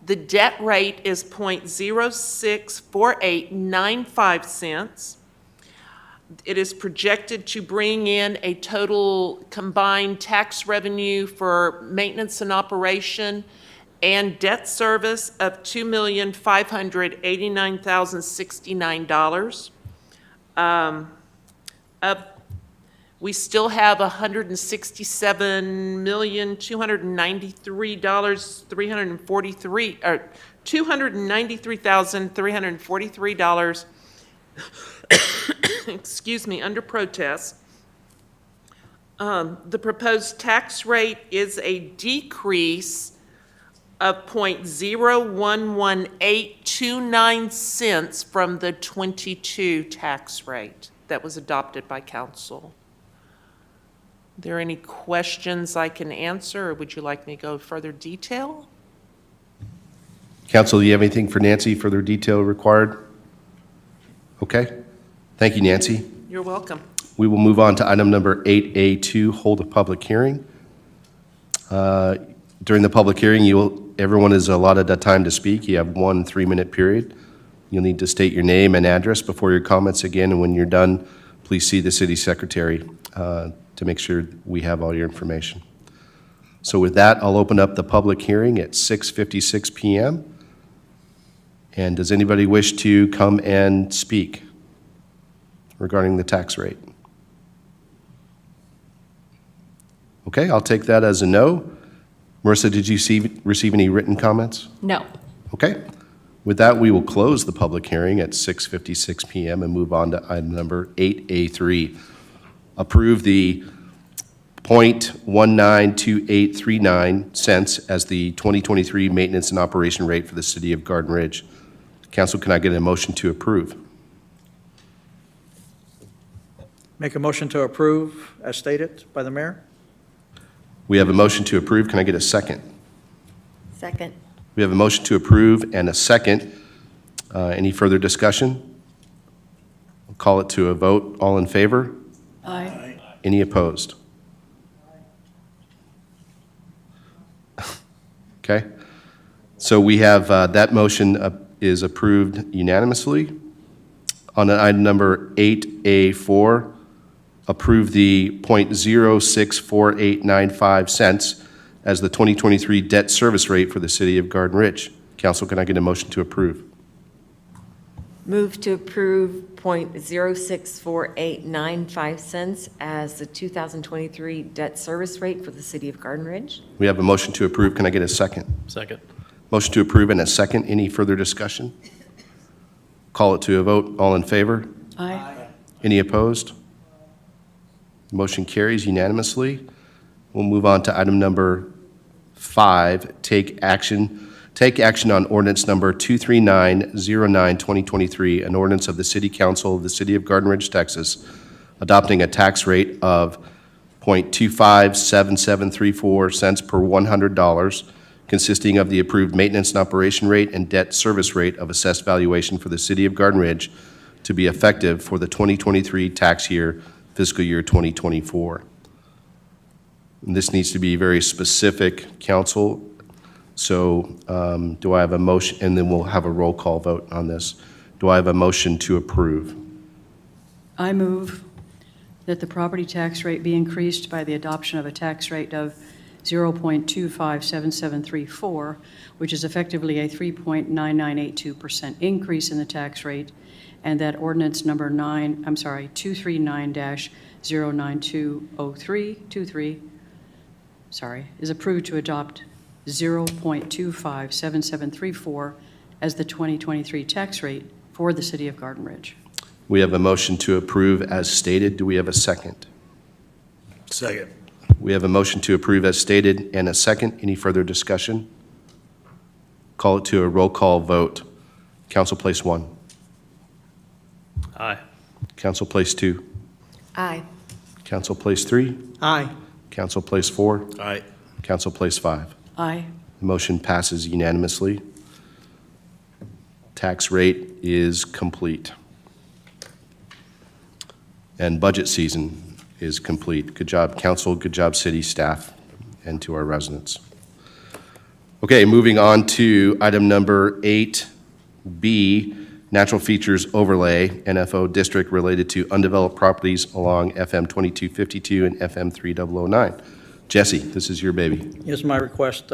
The debt rate is .064895 cents. It is projected to bring in a total combined tax revenue for maintenance and operation and debt service of $2,589,069. We still have $293,343, excuse me, under protest. The proposed tax rate is a decrease of .0112829 cents from the 22 tax rate that was adopted by council. Are there any questions I can answer, or would you like me to go further detail? Council, do you have anything for Nancy, further detail required? Okay. Thank you, Nancy. You're welcome. We will move on to item number 8A2, hold a public hearing. During the public hearing, everyone is allotted the time to speak. You have 1 3-minute period. You'll need to state your name and address before your comments again, and when you're done, please see the city secretary to make sure we have all your information. So with that, I'll open up the public hearing at 6:56 p.m. And does anybody wish to come and speak regarding the tax rate? Okay, I'll take that as a no. Marissa, did you receive any written comments? No. Okay. With that, we will close the public hearing at 6:56 p.m. and move on to item number 8A3. Approve the .192839 cents as the 2023 maintenance and operation rate for the city of Garden Ridge. Council, can I get a motion to approve? Make a motion to approve as stated by the mayor? We have a motion to approve. Can I get a second? Second. We have a motion to approve and a second. Any further discussion? I'll call it to a vote. All in favor? Aye. Any opposed? Okay. So we have, that motion is approved unanimously. On item number 8A4, approve the .064895 cents as the 2023 debt service rate for the city of Garden Ridge. Council, can I get a motion to approve? Move to approve .064895 cents as the 2023 debt service rate for the city of Garden Ridge. We have a motion to approve. Can I get a second? Second. Motion to approve and a second. Any further discussion? Call it to a vote. All in favor? Aye. Any opposed? Motion carries unanimously. We'll move on to item number 5, take action on ordinance number 23909-2023, an ordinance of the City Council of the City of Garden Ridge, Texas, adopting a tax rate of .257734 cents per $100, consisting of the approved maintenance and operation rate and debt service rate of assessed valuation for the City of Garden Ridge to be effective for the 2023 tax year, fiscal year 2024. And this needs to be very specific, council. So do I have a motion, and then we'll have a roll call vote on this. Do I have a motion to approve? I move that the property tax rate be increased by the adoption of a tax rate of 0.257734, which is effectively a 3.9982% increase in the tax rate, and that ordinance number 239-09203, is approved to adopt 0.257734 as the 2023 tax rate for the city of Garden Ridge. We have a motion to approve as stated. Do we have a second? Second. We have a motion to approve as stated and a second. Any further discussion? Call it to a roll call vote. Council Place 1. Aye. Council Place 2. Aye. Council Place 3. Aye. Council Place 4. Aye. Council Place 5. Aye. The motion passes unanimously. Tax rate is complete. And budget season is complete. Good job, council. Good job, city staff, and to our residents. Okay, moving on to item number 8B, Natural Features Overlay, NFO District related to undeveloped properties along FM 2252 and FM 3009. Jesse, this is your baby. Here's my request.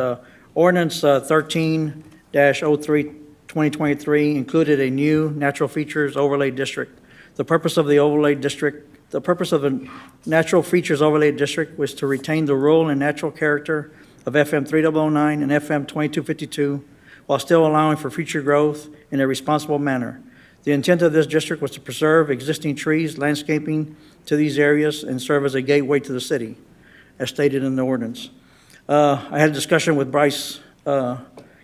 Ordinance 13-03, 2023 included a new natural features overlay district. The purpose of the natural features overlay district was to retain the rural and natural character of FM 3009 and FM 2252 while still allowing for future growth in a responsible manner. The intent of this district was to preserve existing trees, landscaping to these areas, and serve as a gateway to the city, as stated in the ordinance. I had a discussion with Bryce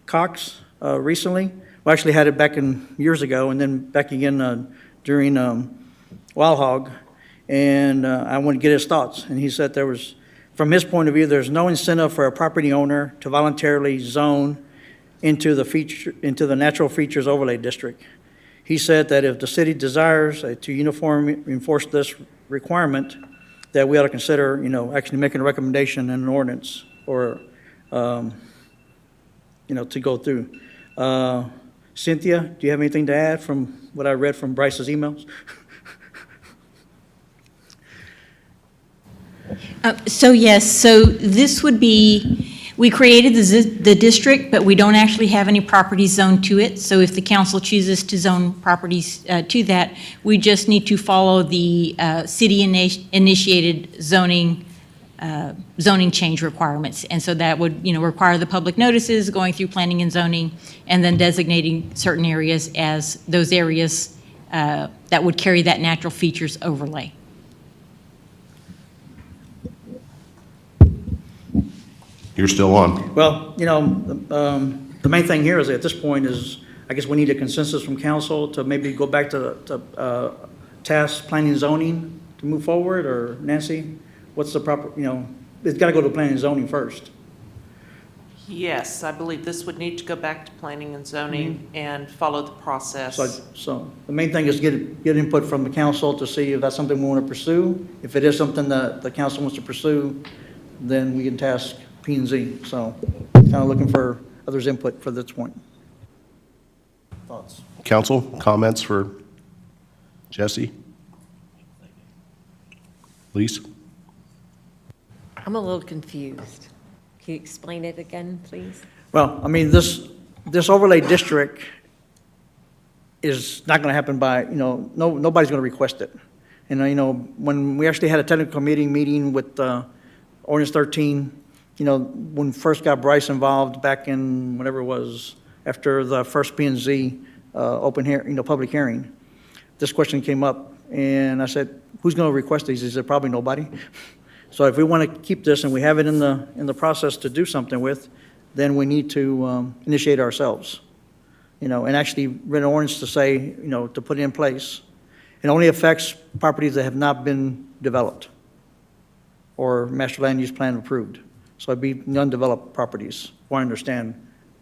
Cox recently. We actually had it back in years ago, and then back again during Wild Hog, and I wanted to get his thoughts. And he said there was, from his point of view, there's no incentive for a property owner to voluntarily zone into the natural features overlay district. He said that if the city desires to uniformly enforce this requirement, that we ought to consider, actually making a recommendation in an ordinance or, to go through. Cynthia, do you have anything to add from what I read from Bryce's emails? So yes, so this would be, we created the district, but we don't actually have any properties zoned to it. So if the council chooses to zone properties to that, we just need to follow the city-initiated zoning change requirements. And so that would, require the public notices, going through planning and zoning, and then designating certain areas as those areas that would carry that natural features overlay. You're still on. Well, the main thing here is at this point is, I guess we need a consensus from council to maybe go back to task planning and zoning to move forward, or Nancy, what's the proper, it's got to go to planning and zoning first. Yes, I believe this would need to go back to planning and zoning and follow the process. So the main thing is get input from the council to see if that's something we want to pursue. If it is something that the council wants to pursue, then we can task P&Z. So kind of looking for others' input for this point. Thoughts? Council, comments for Jesse? Lise? I'm a little confused. Can you explain it again, please? Well, I mean, this overlay district is not going to happen by, nobody's going to request it. And, when we actually had a technical meeting with Ordinance 13, when first got Bryce involved back in whatever it was, after the first P&Z open hearing, public hearing, this question came up, and I said, who's going to request these? He said, probably nobody. So if we want to keep this and we have it in the process to do something with, then we need to initiate ourselves, and actually write an ordinance to say, to put it in place. It only affects properties that have not been developed or master land use plan approved. So it'd be undeveloped properties, if I understand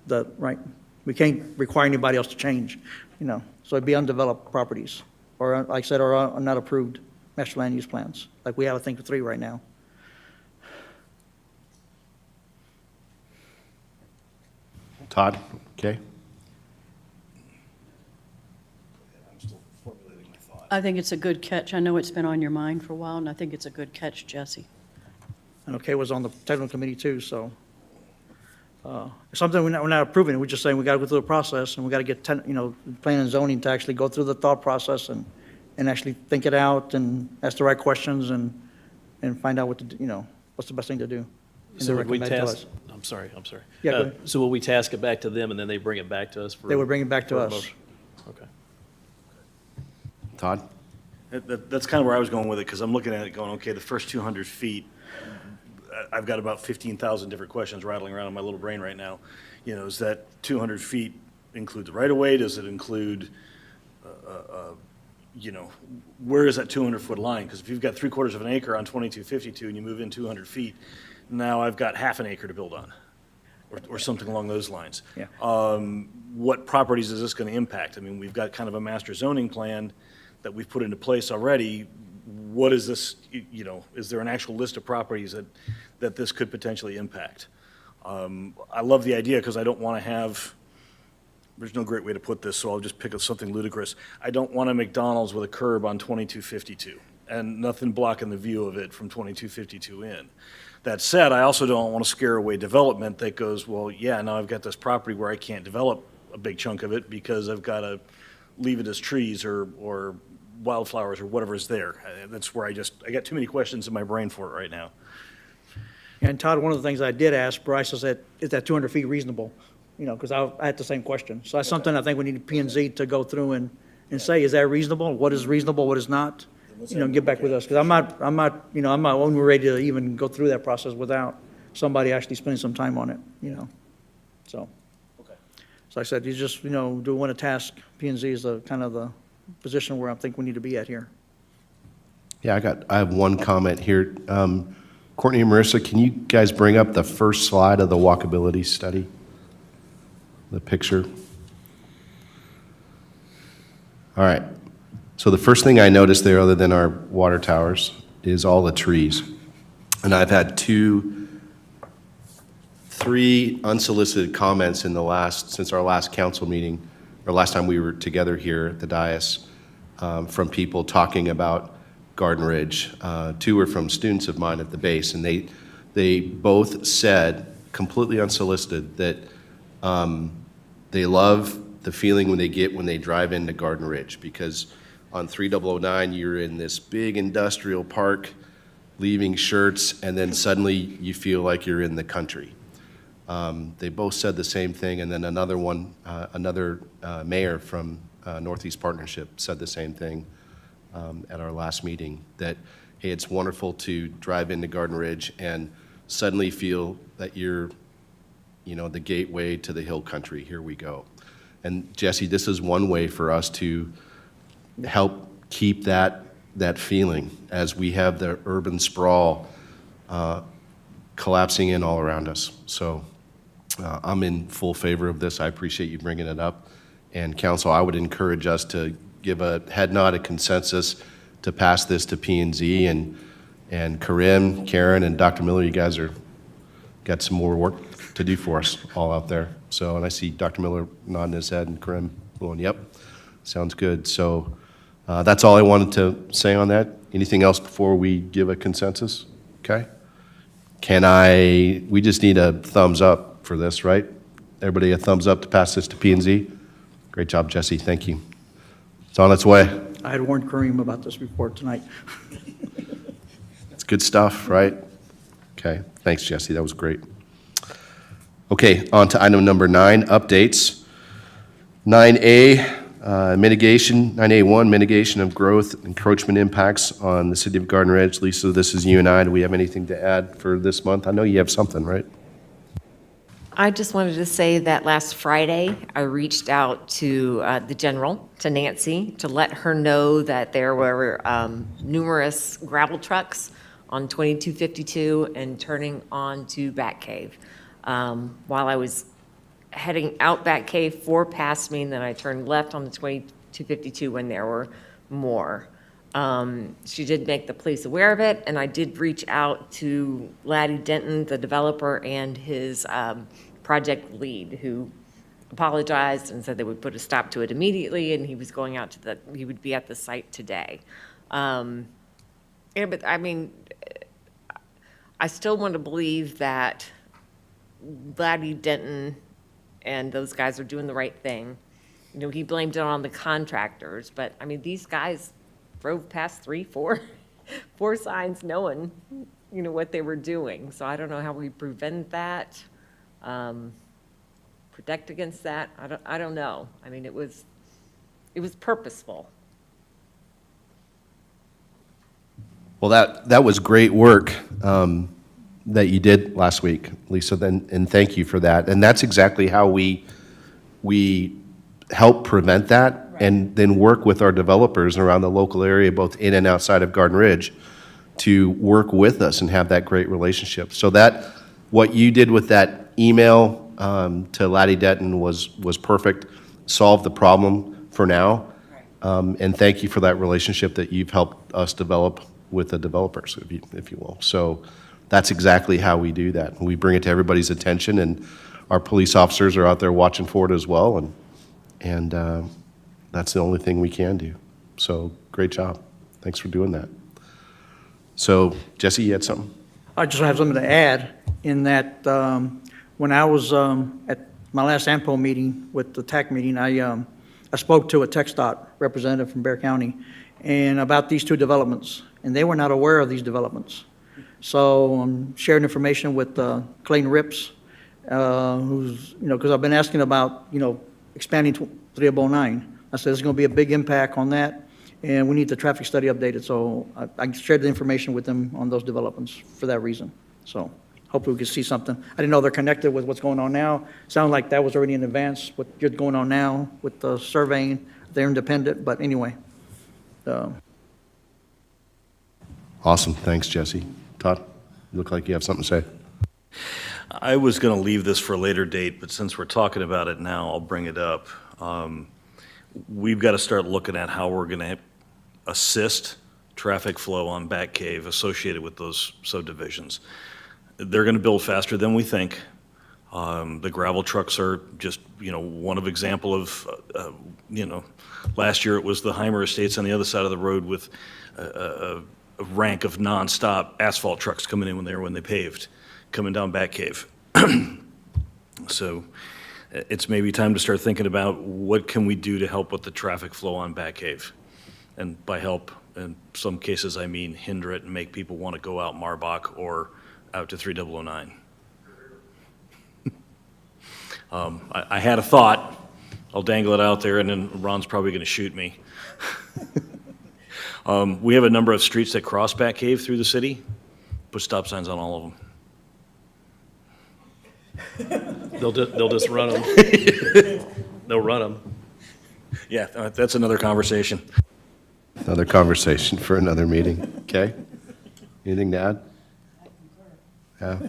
that right. We can't require anybody else to change, so it'd be undeveloped properties, or like I said, or not approved master land use plans, like we have, I think, 3 right now. Todd, okay? I think it's a good catch. I know it's been on your mind for a while, and I think it's a good catch, Jesse. And okay was on the technical committee too, so. It's something we're not approving, we're just saying we gotta go through the process, and we gotta get, planning and zoning to actually go through the thought process and actually think it out and ask the right questions and find out what to do, what's the best thing to do. And So then would we recommend to task, us. I'm sorry. Yeah, go ahead. So will we task it back to them, and then they bring it back to us for? They would bring it back to for a us. motion? Okay. Todd? That's kind of where I was going with it, because I'm looking at it going, okay, the first 200 feet, I've got about 15,000 different questions rattling around in my little brain right now. You know, is that 200 feet include the right-of-way? Does it include, you know, where is that 200-foot line? Because if you've got 3/4 of an acre on 2252 and you move in 200 feet, now I've got half an acre to build on, or something along those lines. Yeah. What properties is this going to impact? I mean, we've got kind of a master zoning plan that we've put into place already. What is this, you know, is there an actual list of properties that this could potentially impact? I love the idea because I don't want to have, there's no great way to put this, so I'll just pick up something ludicrous. I don't want a McDonald's with a curb on 2252 and nothing blocking the view of it from 2252 in. That said, I also don't want to scare away development that goes, well, yeah, now I've got this property where I can't develop a big chunk of it because I've got to leave it as trees or wildflowers or whatever is there. That's where I got too many questions in my brain for it right now. And Todd, one of the things I did ask Bryce is that 200 feet reasonable? You know, because I had the same question. So that's something I think we need P&Z to go through and say, is that reasonable? What is reasonable, what is not? You know, get back with us, because I'm not, you know, I'm not only ready to even go through that process without somebody actually spending some time on it, you know, so. Okay. So I said, you just, you know, do want to task P&Z is the kind of the position where I think we need to be at here. Yeah, I have one comment here. Courtney and Marissa, can you guys bring up the first slide of the walkability study? The picture. All right. So the first thing I noticed there, other than our water towers, is all the trees. And I've had three unsolicited comments since our last council meeting, or last time we were together here at the dais, from people talking about Garden Ridge. Two were from students of mine at the base, and they both said, completely unsolicited, that they love the feeling when they drive into Garden Ridge, because on 3009, you're in this big industrial park, leaving Schertz, and then suddenly you feel like you're in the country. They both said the same thing, and then another mayor from Northeast Partnership said the same thing at our last meeting, that, hey, it's wonderful to drive into Garden Ridge and suddenly feel that you're, you know, the gateway to the hill country. Here we go. And Jesse, this is one way for us to help keep that feeling as we have the urban sprawl collapsing in all around us. So I'm in full favor of this. I appreciate you bringing it up. And council, I would encourage us to give a head nod, a consensus to pass this to P&Z, and Corinne, Karen, and Dr. Miller, you guys got some more work to do for us all out there. So, and I see Dr. Miller nodding his head and Corinne going, yep, sounds good. So that's all I wanted to say on that. Anything else before we give a consensus? Okay. We just need a thumbs up for this, right? Everybody a thumbs up to pass this to P&Z? Great job, Jesse, thank you. It's on its way. I had warned Kareem about this report tonight. It's good stuff, right? Okay, thanks, Jesse, that was great. Okay, on to item number 9, updates. 9A, mitigation, 9A1, mitigation of growth encroachment impacts on the city of Garden Ridge. Lisa, this is you and I. Do we have anything to add for this month? I know you have something, right? I just wanted to say that last Friday, I reached out to the general, to Nancy, to let her know that there were numerous gravel trucks on 2252 and turning on to Bat Cave. While I was heading out Bat Cave, 4 passed me, and then I turned left on the 2252 when there were more. She did make the police aware of it, and I did reach out to Laddie Denton, the developer, and his project lead, who apologized and said they would put a stop to it immediately, and he was going out to he would be at the site today. Yeah, but I mean, I still want to believe that Laddie Denton and those guys are doing the right thing. You know, he blamed it on the contractors, but I mean, these guys drove past 3, 4 signs knowing, you know, what they were doing. So I don't know how we prevent that, protect against that. I don't know. I mean, it was purposeful. Well, that was great work that you did last week, Lisa, and thank you for that. And that's exactly how we help prevent that and then work with our developers around the local area, both in and outside of Garden Ridge, to work with us and have that great relationship. So that, what you did with that email to Laddie Denton was perfect, solved the problem for now. And thank you for that relationship that you've helped us develop with the developers, if you will. So that's exactly how we do that. We bring it to everybody's attention, and our police officers are out there watching for it as well, and that's the only thing we can do. So great job. Thanks for doing that. So Jesse, you had something? I just have something to add in that when I was at my last AMPO meeting with the TAC meeting, I spoke to a TxDOT representative from Bexar County and about these two developments, and they were not aware of these developments. So I'm sharing information with Clayton Rips, who's, because I've been asking about, expanding 3009. I said there's going to be a big impact on that, and we need the traffic study updated. So I shared the information with them on those developments for that reason. So hopefully we can see something. I didn't know they're connected with what's going on now. Sounded like that was already in advance, what's going on now with the surveying. They're independent, but anyway. Awesome. Thanks, Jesse. Todd, you look like you have something to say. I was going to leave this for a later date, but since we're talking about it now, I'll bring it up. We've got to start looking at how we're going to assist traffic flow on Bat Cave associated with those subdivisions. They're going to build faster than we think. The gravel trucks are just, one of example of, last year it was the Heimer Estates on the other side of the road with a rank of nonstop asphalt trucks coming in when they paved, coming down Bat Cave. So it's maybe time to start thinking about what can we do to help with the traffic flow on Bat Cave. And by help, in some cases, I mean hinder it and make people want to go out Marbach or out to 3009. I had a thought. I'll dangle it out there, and then Ron's probably going to shoot me. We have a number of streets that cross Bat Cave through the city. Put stop signs on all of them. They'll just run them. They'll run them. Yeah, that's another conversation. Another conversation for another meeting. Okay? Anything to add? Yeah.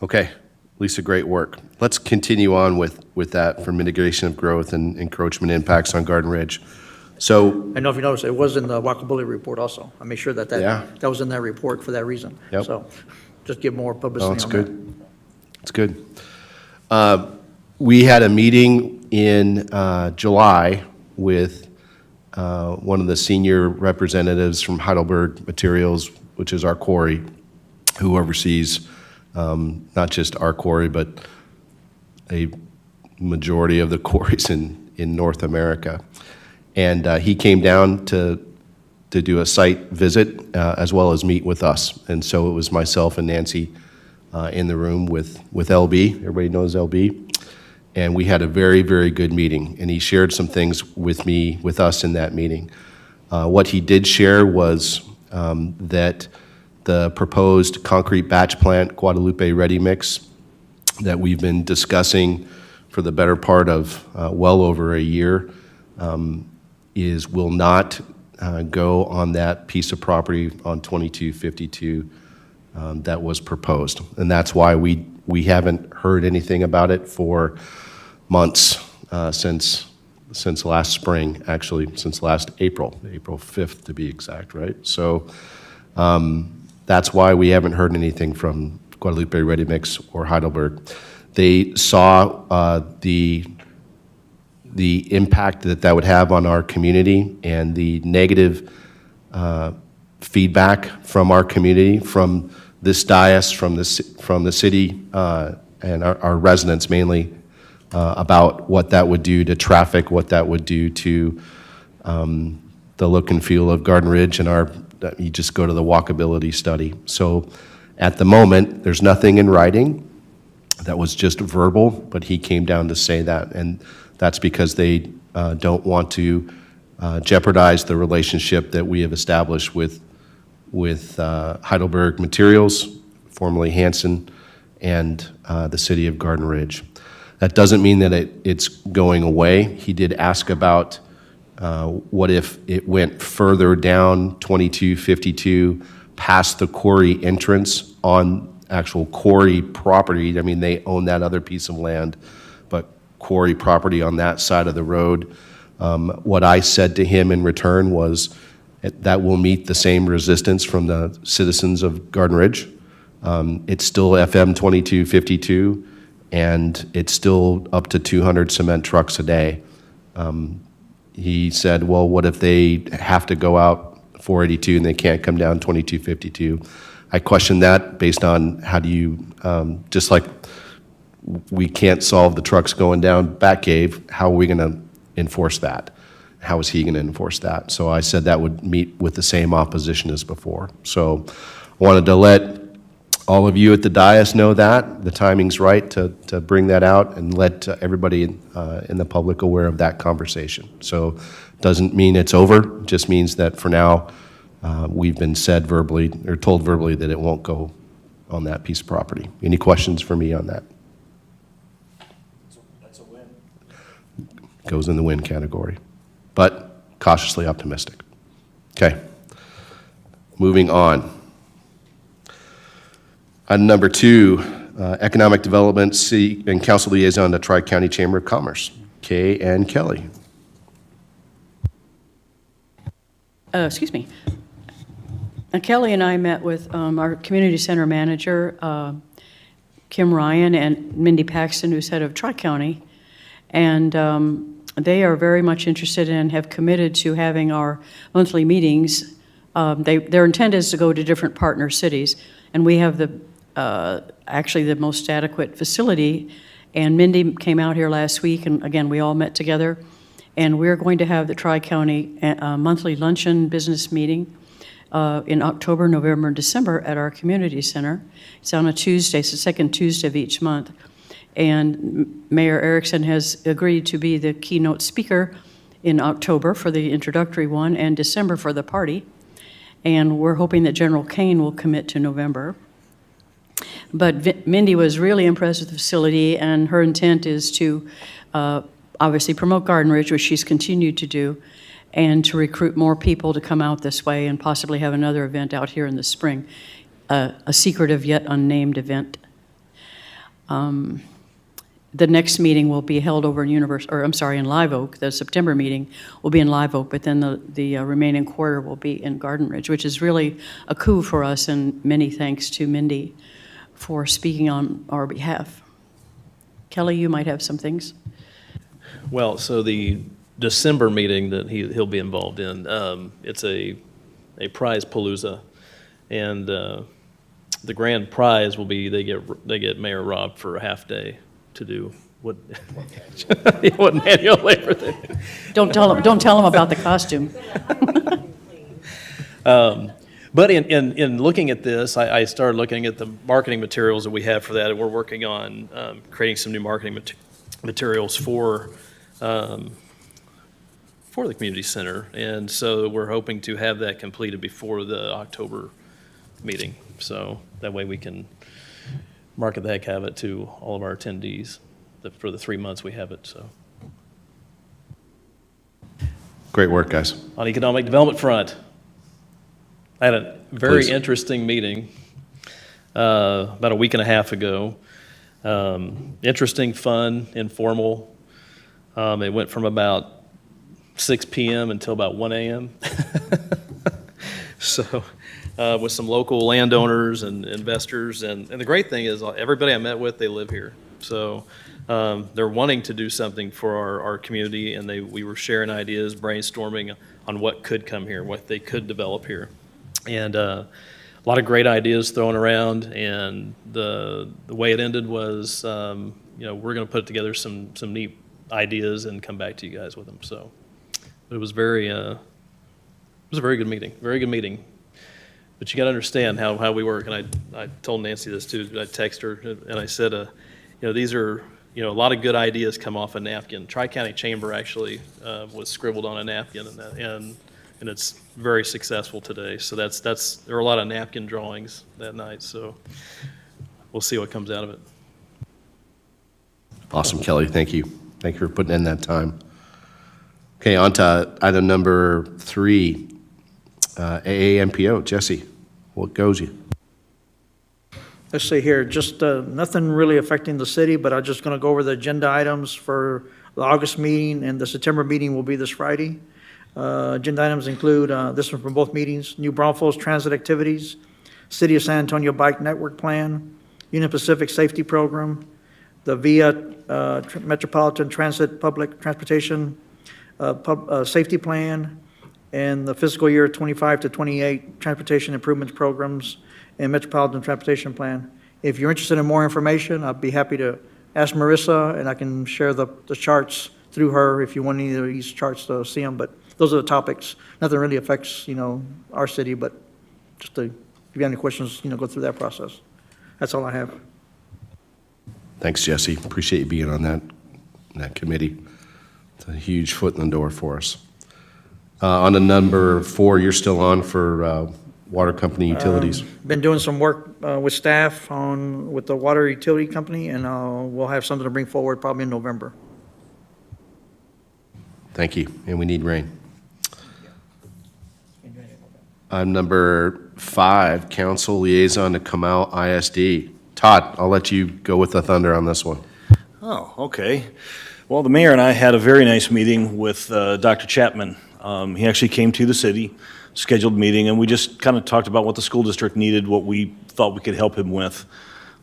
Okay. Lisa, great work. Let's continue on with that for mitigation of growth and encroachment impacts on Garden Ridge. So, I don't know if you noticed, it was in the walkability report also. I made sure that Yeah. that was in that report for that reason. Yep. So just give more publicity oh, on it's that. good. It's good. We had a meeting in July with one of the senior representatives from Heidelberg Materials, which is our quarry, who oversees not just our quarry, but a majority of the quarries in North America. And he came down to do a site visit as well as meet with us. And so it was myself and Nancy in the room with LB. Everybody knows LB. And we had a very, very good meeting. And he shared some things with us in that meeting. What he did share was that the proposed concrete batch plant Guadalupe Ready Mix that we've been discussing for the better part of well over a year will not go on that piece of property on 2252 that was proposed. And that's why we haven't heard anything about it for months, since last spring, actually, since last April 5th to be exact, right? So that's why we haven't heard anything from Guadalupe Ready Mix or Heidelberg. They saw the impact that would have on our community and the negative feedback from our community, from this dais, from the city, and our residents mainly, about what that would do to traffic, what that would do to the look and feel of Garden Ridge, and you just go to the walkability study. So at the moment, there's nothing in writing. That was just verbal, but he came down to say that, and that's because they don't want to jeopardize the relationship that we have established with Heidelberg Materials, formerly Hanson, and the city of Garden Ridge. That doesn't mean that it's going away. He did ask about what if it went further down 2252 past the quarry entrance on actual quarry property. I mean, they own that other piece of land, but quarry property on that side of the road. What I said to him in return was that will meet the same resistance from the citizens of Garden Ridge. It's still FM 2252, and it's still up to 200 cement trucks a day. He said, well, what if they have to go out 482 and they can't come down 2252? I questioned that based on how do you, just like we can't solve the trucks going down Batcave, how are we going to enforce that? How is he going to enforce that? So I said that would meet with the same opposition as before. So I wanted to let all of you at the dais know that. The timing's right to bring that out and let everybody in the public aware of that conversation. So doesn't mean it's over, just means that for now, we've been said verbally, or told verbally that it won't go on that piece of property. Any questions for me on that? That's a win. Goes in the win category, but cautiously optimistic. Okay, moving on. Item number 2, Economic Development City and Council Liaison to Tri-County Chamber of Commerce, Kay and Kelly. Excuse me. Kelly and I met with our community center manager, Kim Ryan, and Mindy Paxton, who's head of Tri-County, and they are very much interested and have committed to having our monthly meetings. Their intent is to go to different partner cities, and we have actually the most adequate facility. And Mindy came out here last week, and again, we all met together, and we're going to have the Tri-County monthly luncheon business meeting in October, November, and December at our community center. It's on a Tuesday, it's the second Tuesday of each month. And Mayor Erickson has agreed to be the keynote speaker in October for the introductory one and December for the party. And we're hoping that General Kane will commit to November. But Mindy was really impressed with the facility, and her intent is to obviously promote Garden Ridge, which she's continued to do, and to recruit more people to come out this way and possibly have another event out here in the spring, a secretive yet unnamed event. The next meeting will be held over in in Live Oak. The September meeting will be in Live Oak, but then the remaining quarter will be in Garden Ridge, which is really a coup for us, and many thanks to Mindy for speaking on our behalf. Kelly, you might have some things. Well, so the December meeting that he'll be involved in, it's a prize palooza, and the grand prize will be they get Mayor Rob for a half day to do what manual labor they do. Don't tell him about the costume. But in looking at this, I started looking at the marketing materials that we have for that, and we're working on creating some new marketing materials for the community center. And so we're hoping to have that completed before the October meeting. So that way we can market the heck out of it to all of our attendees for the 3 months we have it. So Great work, guys. on economic development front, I had a very Please. interesting meeting about a week and a half ago. Interesting, fun, informal. It went from about 6 p.m. until about 1 a.m. So with some local landowners and investors. And the great thing is everybody I met with, they live here. So they're wanting to do something for our community, and we were sharing ideas, brainstorming on what could come here, what they could develop here. And a lot of great ideas thrown around, and the way it ended was, we're going to put together some neat ideas and come back to you guys with them. So it was a very good meeting, very good meeting. But you got to understand how we work, and I told Nancy this too. I texted her and I said, these are you know, a lot of good ideas come off a napkin. Tri-County Chamber actually was scribbled on a napkin, and it's very successful today. So there are a lot of napkin drawings that night, so we'll see what comes out of it. Awesome, Kelly. Thank you. Thank you for putting in that time. Okay, on to item number 3, AAMPO. Jesse, what goes you? Let's see here, just nothing really affecting the city, but I'm just going to go over the agenda items for the August meeting, and the September meeting will be this Friday. Agenda items include, this one from both meetings, New Braunfels transit activities, City of San Antonio Bike Network Plan, Union Pacific Safety Program, the VIA Metropolitan Transit Public Transportation Safety Plan, and the fiscal year 25 to 28 Transportation Improvements Programs and Metropolitan Transportation Plan. If you're interested in more information, I'd be happy to ask Marissa, and I can share the charts through her if you want any of these charts to see them. But those are the topics. Nothing really affects, you know, our city, but just to, if you have any questions, you know, go through that process. That's all I have. Thanks, Jesse. Appreciate you being on that committee. It's a huge foot in the door for us. On to number 4, you're still on for water company utilities. Been doing some work with staff with the water utility company, and we'll have something to bring forward probably in November. Thank you, and we need rain. Item number 5, council liaison to Comal ISD. Todd, I'll let you go with the thunder on this one. Oh, okay. Well, the mayor and I had a very nice meeting with Dr. Chapman. He actually came to the city, scheduled meeting, and we just kind of talked about what the school district needed, what we thought we could help him with.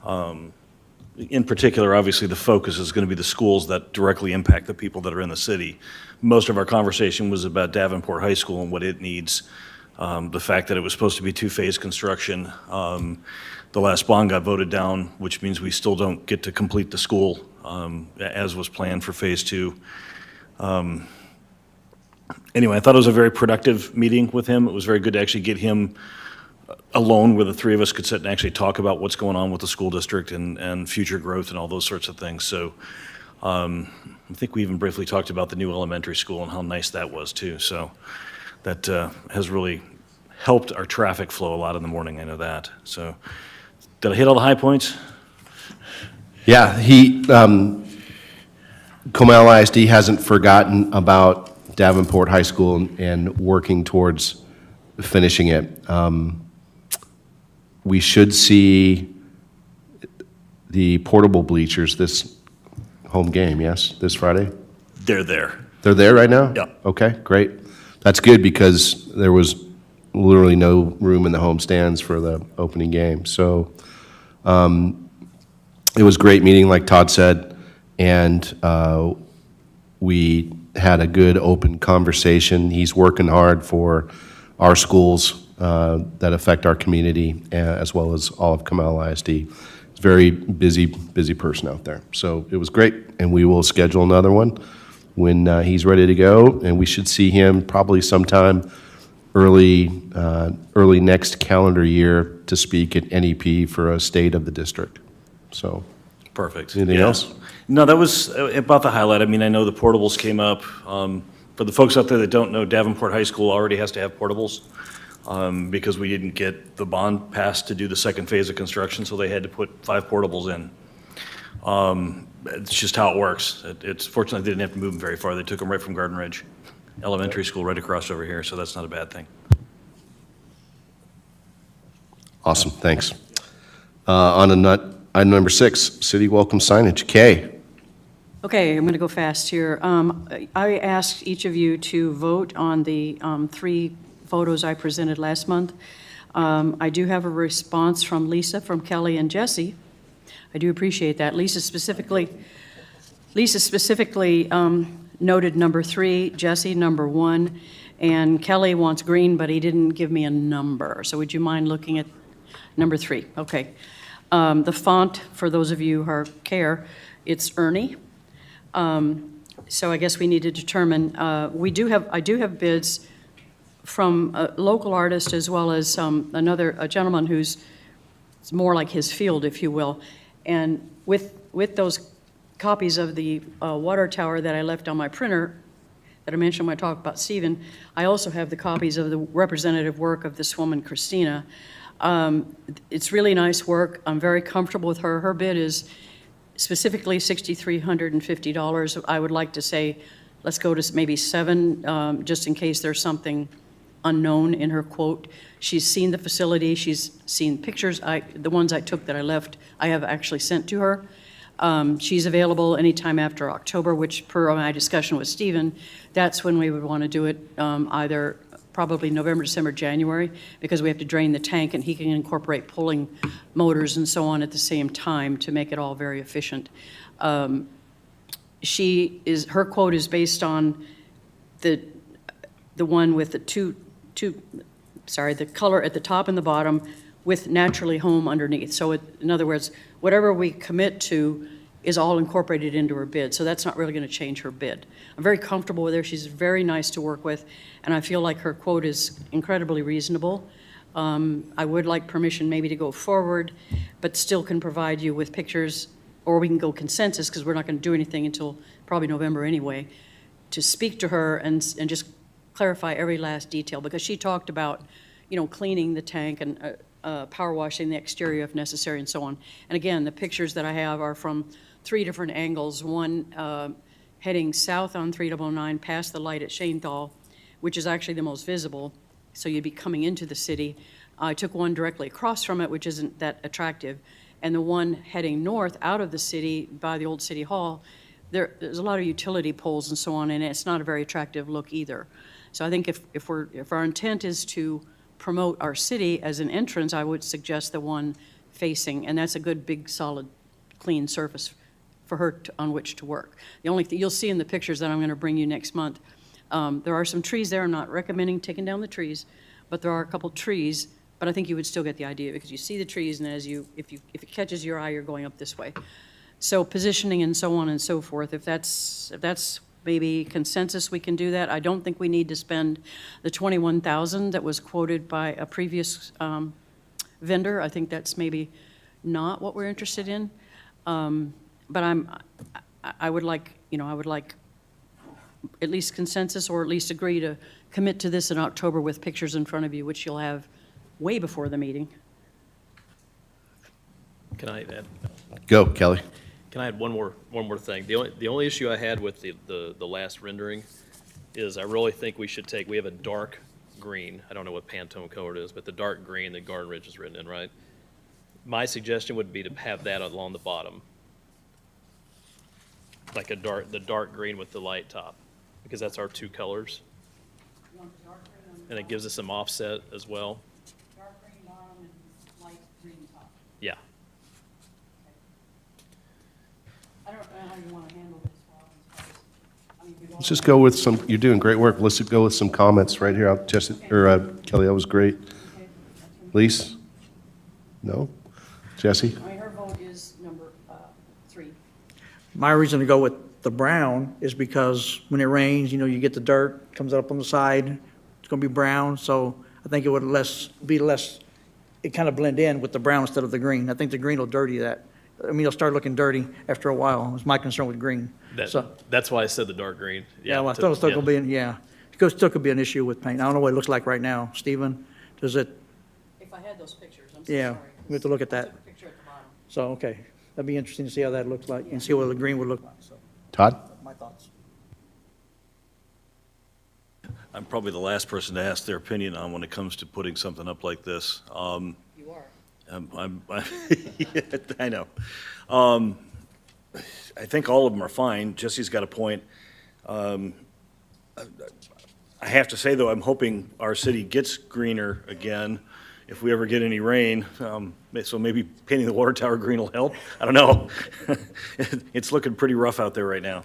In particular, obviously, the focus is going to be the schools that directly impact the people that are in the city. Most of our conversation was about Davenport High School and what it needs. The fact that it was supposed to be 2-phase construction. The last bond got voted down, which means we still don't get to complete the school as was planned for phase 2. Anyway, I thought it was a very productive meeting with him. It was very good to actually get him alone where the three of us could sit and actually talk about what's going on with the school district and future growth and all those sorts of things. So I think we even briefly talked about the new elementary school and how nice that was too. So that has really helped our traffic flow a lot in the morning, I know that. So did I hit all the high points? Yeah, Comal ISD hasn't forgotten about Davenport High School and working towards finishing it. We should see the portable bleachers this home game, yes, this Friday? They're there. They're there right now? Yeah. Okay, great. That's good because there was literally no room in the home stands for the opening game. So it was a great meeting, like Todd said, and we had a good open conversation. He's working hard for our schools that affect our community as well as all of Comal ISD. He's a very busy person out there. So it was great, and we will schedule another one when he's ready to go, and we should see him probably sometime early next calendar year to speak at NEP for a state of the district. So. Perfect. Anything else? No, that was about the highlight. I mean, I know the portables came up. For the folks out there that don't know, Davenport High School already has to have portables because we didn't get the bond passed to do the second phase of construction, so they had to put 5 portables in. It's just how it works. It's fortunately they didn't have to move them very far. They took them right from Garden Ridge Elementary School right across over here, so that's not a bad thing. Awesome, thanks. On to item number 6, city welcome signage. Kay. Okay, I'm going to go fast here. I asked each of you to vote on the 3 photos I presented last month. I do have a response from Lisa, from Kelly, and Jesse. I do appreciate that. Lisa specifically noted number 3, Jesse number 1, and Kelly wants green, but he didn't give me a number. So would you mind looking at number 3? Okay. The font, for those of you who care, it's Ernie. So I guess we need to determine, I do have bids from a local artist as well as a gentleman who's more like his field, if you will. And with those copies of the water tower that I left on my printer, that I mentioned when I talked about Stephen, I also have the copies of the representative work of this woman, Christina. It's really nice work. I'm very comfortable with her. Her bid is specifically $6,350. I would like to say, let's go to maybe $7,000, just in case there's something unknown in her quote. She's seen the facility, she's seen pictures. The ones I took that I left, I have actually sent to her. She's available anytime after October, which per my discussion with Stephen, that's when we would want to do it, either probably November, December, January, because we have to drain the tank and he can incorporate pulling motors and so on at the same time to make it all very efficient. Her quote is based on the one with the the color at the top and the bottom with naturally home underneath. So in other words, whatever we commit to is all incorporated into her bid. So that's not really going to change her bid. I'm very comfortable with her. She's very nice to work with, and I feel like her quote is incredibly reasonable. I would like permission maybe to go forward, but still can provide you with pictures, or we can go consensus, because we're not going to do anything until probably November anyway, to speak to her and just clarify every last detail, because she talked about, cleaning the tank and power washing the exterior if necessary and so on. And again, the pictures that I have are from 3 different angles. One heading south on 3009 past the light at Shanetal, which is actually the most visible, so you'd be coming into the city. I took one directly across from it, which isn't that attractive. And the one heading north out of the city by the old city hall, there's a lot of utility poles and so on, and it's not a very attractive look either. So I think if our intent is to promote our city as an entrance, I would suggest the one facing, and that's a good, big, solid, clean surface for her on which to work. The only thing you'll see in the pictures that I'm going to bring you next month, there are some trees there. I'm not recommending taking down the trees, but there are a couple trees. But I think you would still get the idea, because you see the trees, and if it catches your eye, you're going up this way. So positioning and so on and so forth. If that's maybe consensus, we can do that. I don't think we need to spend the $21,000 that was quoted by a previous vendor. I think that's maybe not what we're interested in. But I would like at least consensus, or at least agree to commit to this in October with pictures in front of you, which you'll have way before the meeting. Can I add? Go, Kelly. Can I add one more thing? The only issue I had with the last rendering is I really think we have a dark green. I don't know what Pantone color it is, but the dark green that Garden Ridge is written in, right? My suggestion would be to have that along the bottom, like the dark green with the light top, because that's our 2 colors. And it gives us some offset as well. Dark green bottom and light green top. Yeah. I don't know how you want to handle this, Let's just go with some, you're doing great work. Let's go with some comments right here. Kelly, that was great. Lise? No? Jesse? her vote is number 3. My reason to go with the brown is because when it rains, you get the dirt, comes up on the side, it's gonna be brown, so I think it would it kind of blend in with the brown instead of the green. I think the green will dirty that. It'll start looking dirty after a while, is my concern with green. That's why I said the dark green. Yeah, well, I thought it was still gonna be, still could be an issue with paint. I don't know what it looks like right now. Stephen, does it? If I had those pictures, I'm so Yeah, sorry. we have to look at that. Took a picture at the bottom. So, okay, that'd be interesting to see how that looks like and see what the green would look like, so, Todd? my thoughts. I'm probably the last person to ask their opinion on when it comes to putting something up like this. You are. Yeah, I know. I think all of them are fine. Jesse's got a point. I have to say, though, I'm hoping our city gets greener again if we ever get any rain. So maybe painting the water tower green will help. I don't know. It's looking pretty rough out there right now.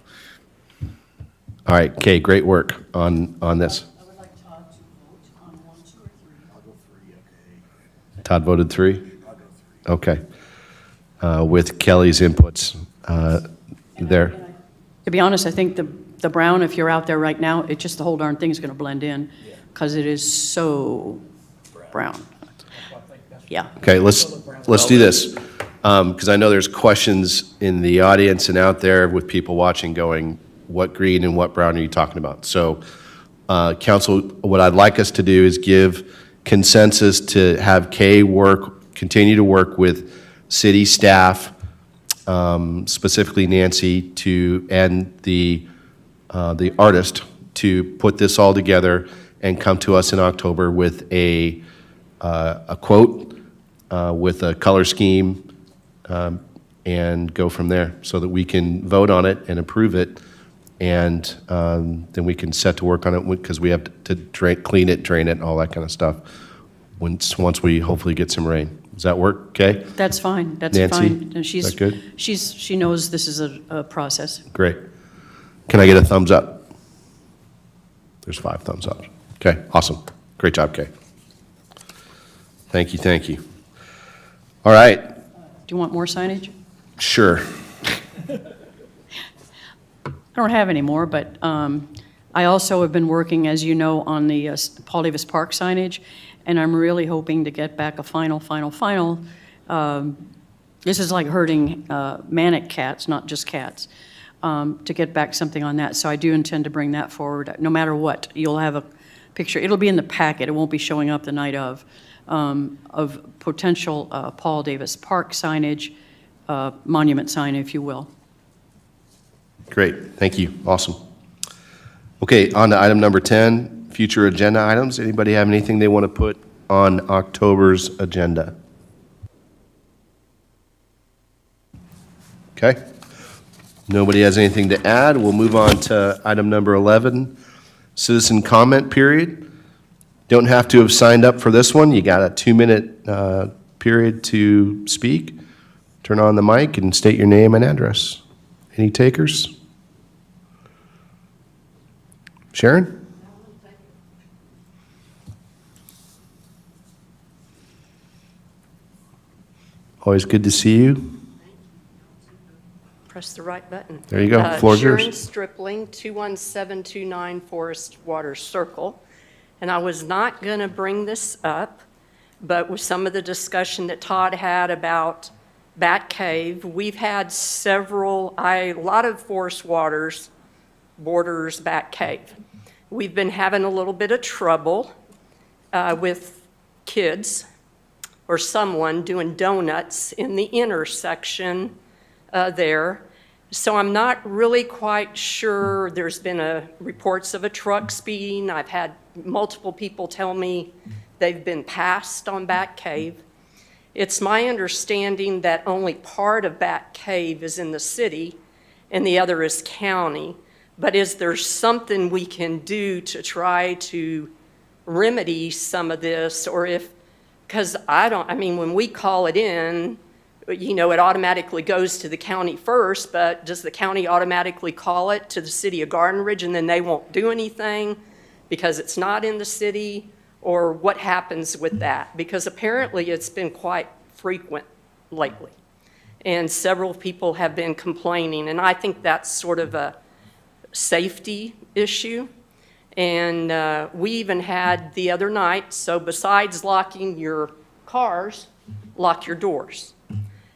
All right, Kay, great work on this. I would like Todd to vote on 1, 2, or 3. I'll go 3, okay. Todd voted 3? Okay. With Kelly's inputs there. To be honest, I think the brown, if you're out there right now, it's just the whole darn thing is going to blend in, because it is so brown. Yeah. Okay, let's do this. because I know there's questions in the audience and out there with people watching going, what green and what brown are you talking about? So, council, what I'd like us to do is give consensus to have Kay continue to work with city staff, specifically Nancy, and the artist to put this all together and come to us in October with a quote, with a color scheme, and go from there so that we can vote on it and approve it. And then we can set to work on it because we have to clean it, drain it, and all that kind of stuff once we hopefully get some rain. Does that work, okay? That's fine, that's Nancy, fine. And is that good? She knows this is a process. Great. Can I get a thumbs up? There's 5 thumbs up. Okay, awesome. Great job, Kay. Thank you, thank you. All right, Do you want more signage? sure. I don't have any more, but I also have been working, as you know, on the Paul Davis Park signage, and I'm really hoping to get back a final. This is like herding manic cats, not just cats, to get back something on that. So I do intend to bring that forward. No matter what, you'll have a picture. It'll be in the packet. It won't be showing up the night of potential Paul Davis Park signage, monument sign, if you will. Great, thank you, awesome. Okay, on to item number 10, future agenda items. Anybody have anything they want to put on October's agenda? Okay, nobody has anything to add. We'll move on to item number 11, citizen comment period. Don't have to have signed up for this one. You got a 2-minute period to speak. Turn on the mic and state your name and address. Any takers? Sharon? Always good to see you. Press the right button. There you go. Floor's yours. Sharon Stripling, 21729 Forest Water Circle. And I was not going to bring this up, but with some of the discussion that Todd had about Bat Cave, we've had a lot of forest waters borders Bat Cave. We've been having a little bit of trouble with kids or someone doing donuts in the intersection there. So I'm not really quite sure. There's been reports of a truck speeding. I've had multiple people tell me they've been passed on Bat Cave. It's my understanding that only part of Bat Cave is in the city and the other is county. But is there something we can do to try to remedy some of this? Or because when we call it in, it automatically goes to the county first, but does the county automatically call it to the city of Garden Ridge and then they won't do anything because it's not in the city? Or what happens with that? Because apparently it's been quite frequent lately. And several people have been complaining, and I think that's sort of a safety issue. And we even had the other night, so besides locking your cars, lock your doors.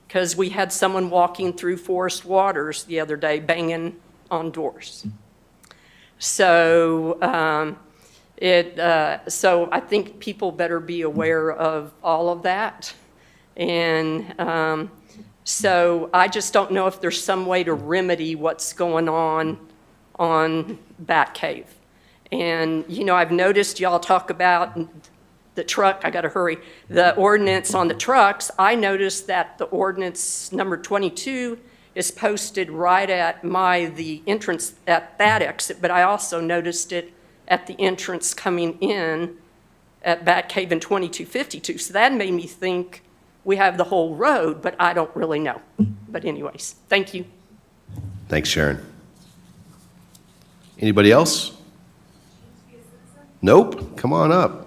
Because we had someone walking through Forest Waters the other day banging on doors. So, so I think people better be aware of all of that. And so I just don't know if there's some way to remedy what's going on Bat Cave. And, I've noticed y'all talk about the truck, I gotta hurry, the ordinance on the trucks. I noticed that the ordinance number 22 is posted right at the entrance at that exit, but I also noticed it at the entrance coming in at Bat Cave in 2252. So that made me think we have the whole road, but I don't really know. But anyways, thank you. Thanks, Sharon. Anybody else? Nope, come on up.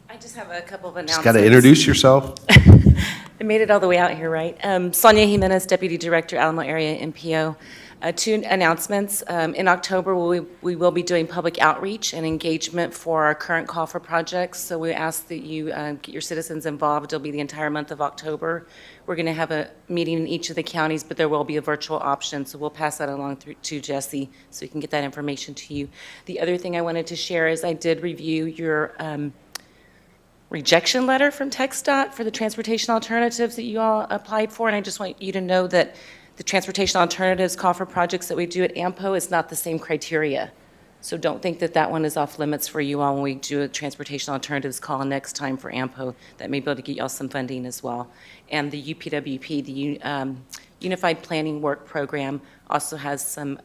I just have a couple of Just announcements. got to introduce yourself. I made it all the way out here, right? Sonia Jimenez, Deputy Director, Alamo Area MPO. Two announcements. In October, we will be doing public outreach and engagement for our current call for projects. So we ask that you get your citizens involved. It'll be the entire month of October. We're going to have a meeting in each of the counties, but there will be a virtual option. So we'll pass that along to Jesse so we can get that information to you. The other thing I wanted to share is I did review your rejection letter from TxDOT for the transportation alternatives that you all applied for. And I just want you to know that the transportation alternatives call for projects that we do at AMPO is not the same criteria. So don't think that that one is off limits for you all when we do a transportation alternatives call next time for AMPO. That may be able to get y'all some funding as well. And the UPWP, the Unified Planning Work Program, also has some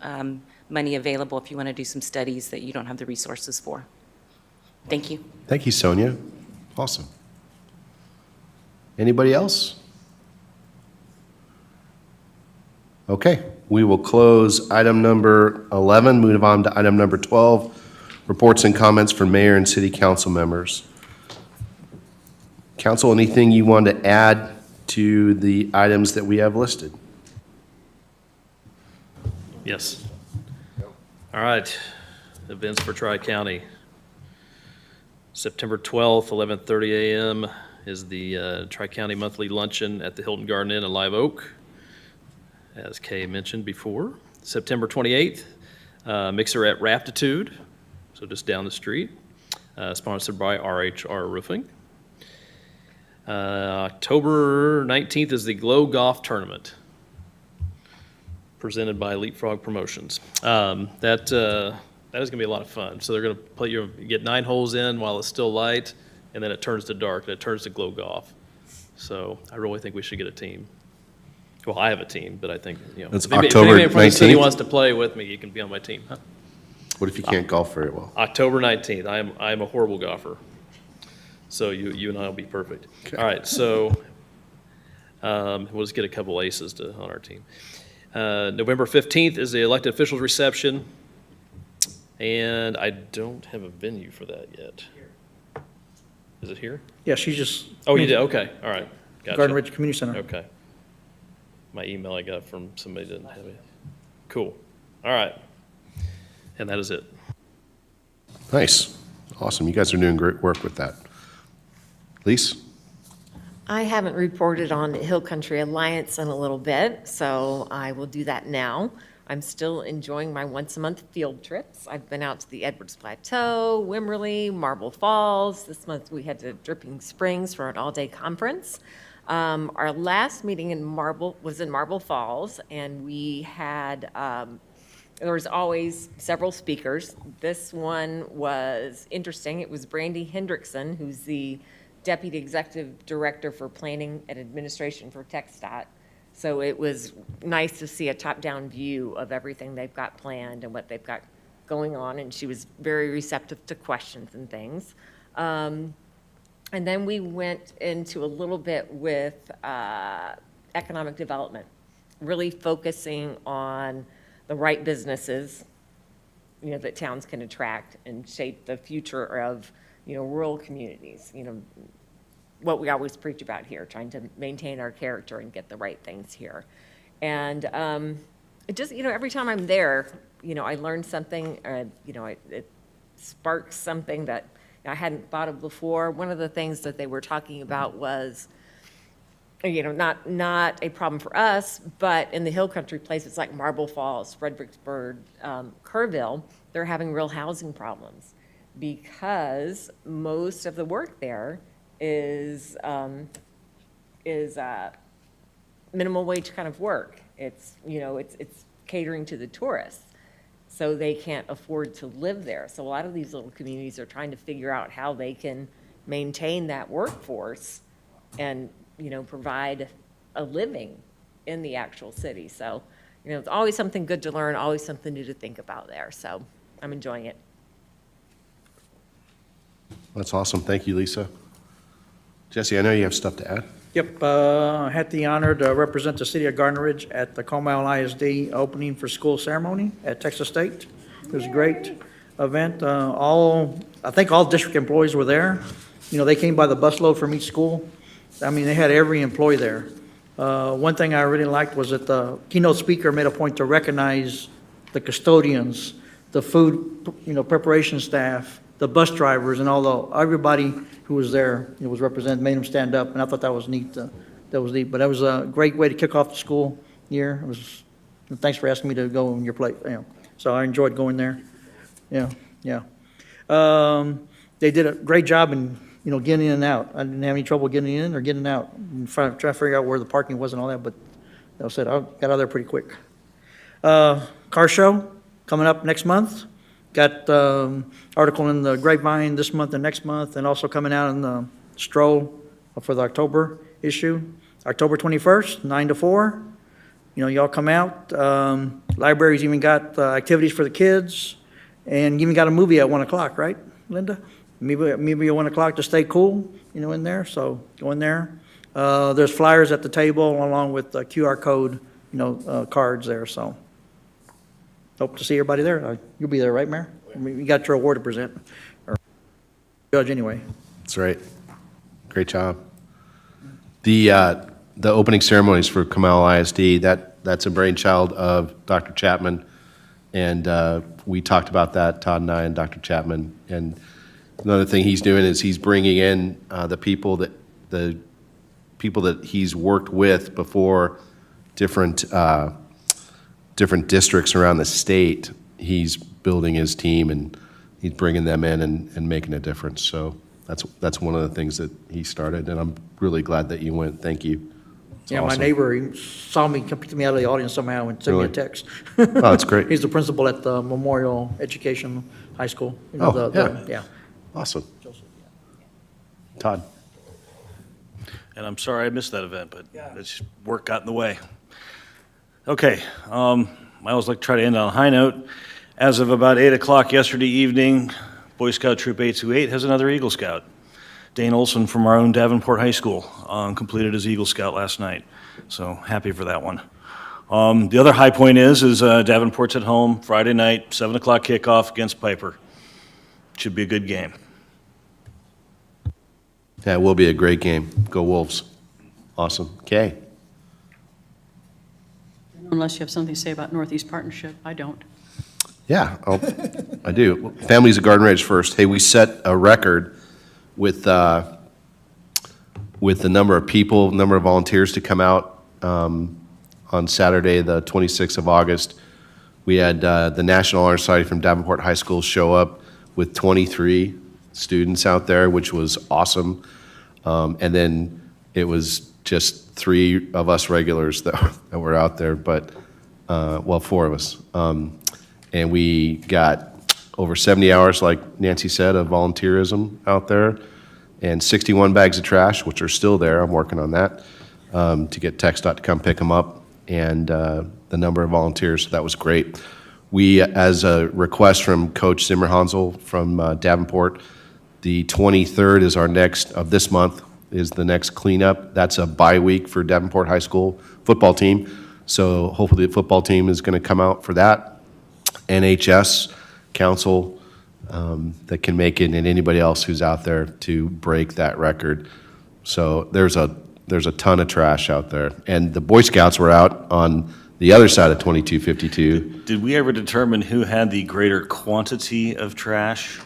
money available if you want to do some studies that you don't have the resources for. Thank you. Thank you, Sonia. Awesome. Anybody else? Okay, we will close item number 11, move on to item number 12, reports and comments from mayor and city council members. Council, anything you want to add to the items that we have listed? Yes. All right, events for Tri-County. September 12th, 11:30 a.m. is the Tri-County Monthly Luncheon at the Hilton Garden Inn in Live Oak, as Kay mentioned before. September 28th, Mixer at Raptitude, so just down the street, sponsored by RHR Roofing. October 19th is the Glow Golf Tournament, presented by Leapfrog Promotions. That is going to be a lot of fun. So they're going to play, you get 9 holes in while it's still light, and then it turns to dark, and it turns to Glow Golf. So I really think we should get a team. Well, I have a team, but I think, That's if October anybody from the city 19th? wants to play with me, you can be on my team. Huh? What if you can't golf very well? October 19th. I am a horrible golfer. So you and I will be perfect. Okay. All right, so we'll just get a couple aces on our team. November 15th is the elected officials reception, and I don't have a venue for that yet. Is it here? Yeah, she just. Oh, you did? Okay, all right. Gotcha. Garden Ridge Community Center. Okay. My email I got from somebody didn't have it. Cool. All right. And that is it. Nice. Awesome. You guys are doing great work with that. Lise? I haven't reported on the Hill Country Alliance in a little bit, so I will do that now. I'm still enjoying my once-a-month field trips. I've been out to the Edwards Plateau, Wimberley, Marble Falls. This month we had to Dripping Springs for an all-day conference. Our last meeting was in Marble Falls, and we had, there was always several speakers. This one was interesting. It was Brandy Hendrickson, who's the Deputy Executive Director for Planning and Administration for TxDOT. So it was nice to see a top-down view of everything they've got planned and what they've got going on, and she was very receptive to questions and things. And then we went into a little bit with economic development, really focusing on the right businesses, that towns can attract and shape the future of, rural communities, what we always preach about here, trying to maintain our character and get the right things here. And it just, every time I'm there, I learn something, it sparks something that I hadn't thought of before. One of the things that they were talking about was, not a problem for us, but in the Hill Country places like Marble Falls, Fredericksburg, Kerrville, they're having real housing problems because most of the work there is minimum wage kind of work. It's, it's catering to the tourists. So they can't afford to live there. So a lot of these little communities are trying to figure out how they can maintain that workforce and, provide a living in the actual city. So, it's always something good to learn, always something new to think about there. So I'm enjoying it. That's awesome. Thank you, Lisa. Jesse, I know you have stuff to add. Yep, I had the honor to represent the city of Garden Ridge at the Comal ISD opening for school ceremony at Texas State. It was a great event. I think all district employees were there. They came by the busload from each school. I mean, they had every employee there. One thing I really liked was that the keynote speaker made a point to recognize the custodians, the food, preparation staff, the bus drivers, and everybody who was there, was represented, made them stand up, and I thought that was neat. That was neat, but that was a great way to kick off the school year. It was, thanks for asking me to go on your plate, so I enjoyed going there. Yeah. They did a great job in, getting in and out. I didn't have any trouble getting in or getting out. Trying to figure out where the parking was and all that, but that was it. I got out of there pretty quick. Car show coming up next month. Got article in the Grapevine this month and next month, and also coming out in the Stroll for the October issue. October 21st, 9 to 4. Y'all come out. Library's even got activities for the kids, and even got a movie at 1 o'clock, right, Linda? Maybe at 1 o'clock to stay cool, in there, so go in there. There's flyers at the table along with the QR code, cards there, so. Hope to see everybody there. You'll be there, right, Mayor? You got your award to present, or judge anyway. That's right. Great job. The opening ceremonies for Comal ISD, that's a brainchild of Dr. Chapman, and we talked about that, Todd and I and Dr. Chapman. And another thing he's doing is he's bringing in the people that he's worked with before, different districts around the state. He's building his team and he's bringing them in and making a difference. So that's one of the things that he started, and I'm really glad that you went. Thank you. It's Yeah, awesome. my neighbor, he saw me, come to me out of the audience somehow and sent me a Really? text. Oh, that's great. He's the principal at the Memorial Education High School. Yeah. Awesome. Todd. And I'm sorry I missed that event, but it's work got in the way. Okay, I always like to try to end on a high note. As of about 8 o'clock yesterday evening, Boy Scout Troop 828 has another Eagle Scout. Dane Olson from our own Davenport High School completed his Eagle Scout last night, so happy for that one. The other high point is Davenport's at home Friday night, 7 o'clock kickoff against Piper. Should be a good game. Yeah, it will be a great game. Go Wolves. Awesome. Okay. Unless you have something to say about Northeast Partnership, I don't. Yeah, I do. Families of Garden Ridge first. Hey, we set a record with the number of people, number of volunteers to come out on Saturday, the 26th of August. We had the National Honor Society from Davenport High School show up with 23 students out there, which was awesome. And then it was just 3 of us regulars that were out there, but, 4 of us. And we got over 70 hours, like Nancy said, of volunteerism out there, and 61 bags of trash, which are still there. I'm working on that, to get TxDOT to come pick them up, and the number of volunteers. So that was great. We, as a request from Coach Zimmer Hansel from Davenport, the 23rd is our next, of this month, is the next cleanup. That's a bye week for Davenport High School football team. So hopefully the football team is going to come out for that. NHS Council that can make it, and anybody else who's out there to break that record. So there's a ton of trash out there. And the Boy Scouts were out on the other side of 2252. Did we ever determine who had the greater quantity of trash?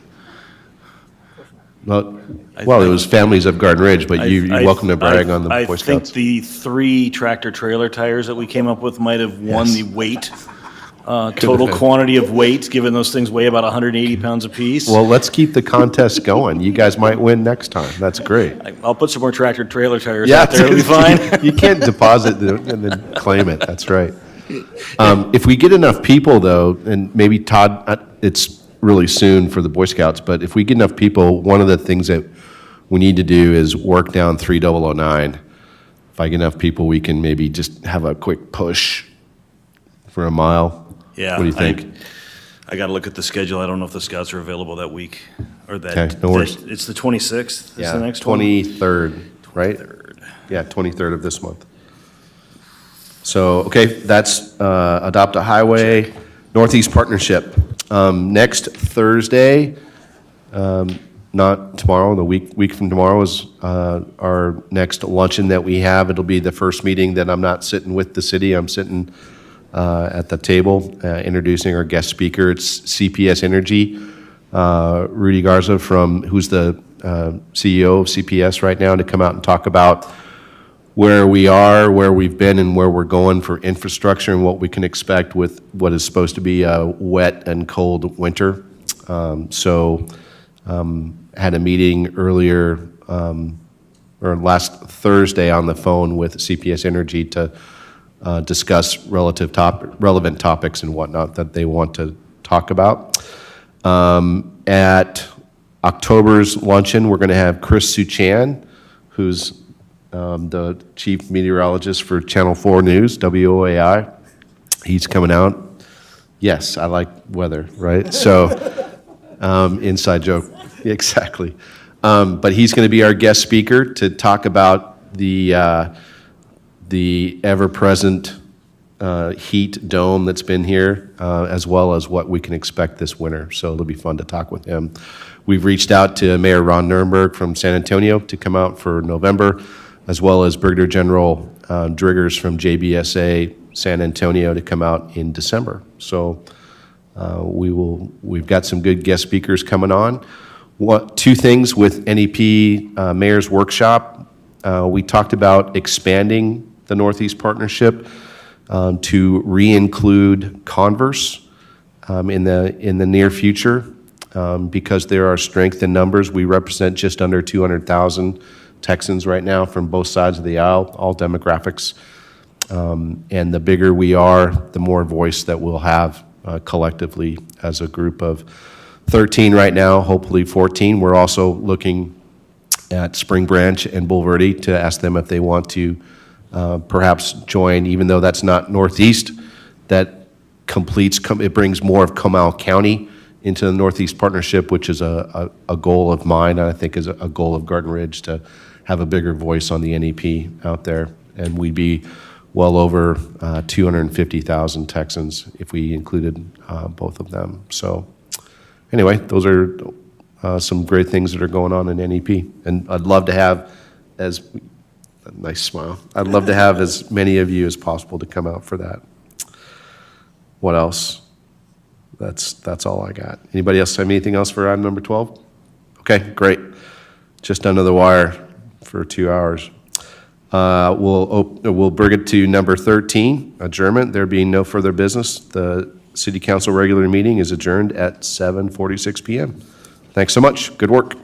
Well, it was Families of Garden Ridge, but you're welcome to brag on the Boy I think Scouts. the 3 tractor-trailer tires that we came up with might have won the weight, total been. quantity of weight, given those things weigh about 180 pounds apiece. Well, let's keep the contest going. You guys might win next time. That's great. I'll put some more tractor-trailer tires out there, it'll be fine. You can't deposit and then claim it. That's right. If we get enough people, though, and maybe Todd, it's really soon for the Boy Scouts, but if we get enough people, one of the things that we need to do is work down 3009. If I get enough people, we can maybe just have a quick push for a mile. Yeah. What do you think? I got to look at the schedule. I don't know if the scouts are available that week or that. Okay, no worries. It's the 26th is Yeah, the next one? 23rd, right? 23rd. Yeah, 23rd of this month. So, okay, that's Adopt a Highway, Northeast Partnership. Next Thursday, not tomorrow, the week from tomorrow is our next luncheon that we have. It'll be the first meeting that I'm not sitting with the city. I'm sitting at the table introducing our guest speaker. It's CPS Energy, Rudy Garza, who's the CEO of CPS right now, to come out and talk about where we are, where we've been, and where we're going for infrastructure and what we can expect with what is supposed to be a wet and cold winter. Had a meeting earlier, or last Thursday on the phone with CPS Energy to discuss relevant topics and whatnot that they want to talk about. At October's luncheon, we're going to have Chris Suchan, who's the chief meteorologist for Channel 4 News, WOAI. He's coming out. Yes, I like weather, right? So, inside joke. Exactly. But he's going to be our guest speaker to talk about the ever-present heat dome that's been here, as well as what we can expect this winter. So it'll be fun to talk with him. We've reached out to Mayor Ron Nirenberg from San Antonio to come out for November, as well as Brigadier General Driggers from JBSA San Antonio to come out in December. So we've got some good guest speakers coming on. Two things with NEP Mayor's Workshop. We talked about expanding the Northeast Partnership to re-include Converse in the near future, because there are strength in numbers. We represent just under 200,000 Texans right now from both sides of the aisle, all demographics. And the bigger we are, the more voice that we'll have collectively as a group of 13 right now, hopefully 14. We're also looking at Spring Branch and Bulverde to ask them if they want to perhaps join, even though that's not Northeast. That it brings more of Comal County into the Northeast Partnership, which is a goal of mine, and I think is a goal of Garden Ridge, to have a bigger voice on the NEP out there. And we'd be well over 250,000 Texans if we included both of them. So anyway, those are some great things that are going on in NEP. And I'd love to have a nice smile. I'd love to have as many of you as possible to come out for that. What else? That's all I got. Anybody else have anything else for item number 12? Okay, great. Just under the wire for 2 hours. We'll bring it to number 13, adjournment. There being no further business, the City Council regular meeting is adjourned at 7:46 p.m. Thanks so much. Good work.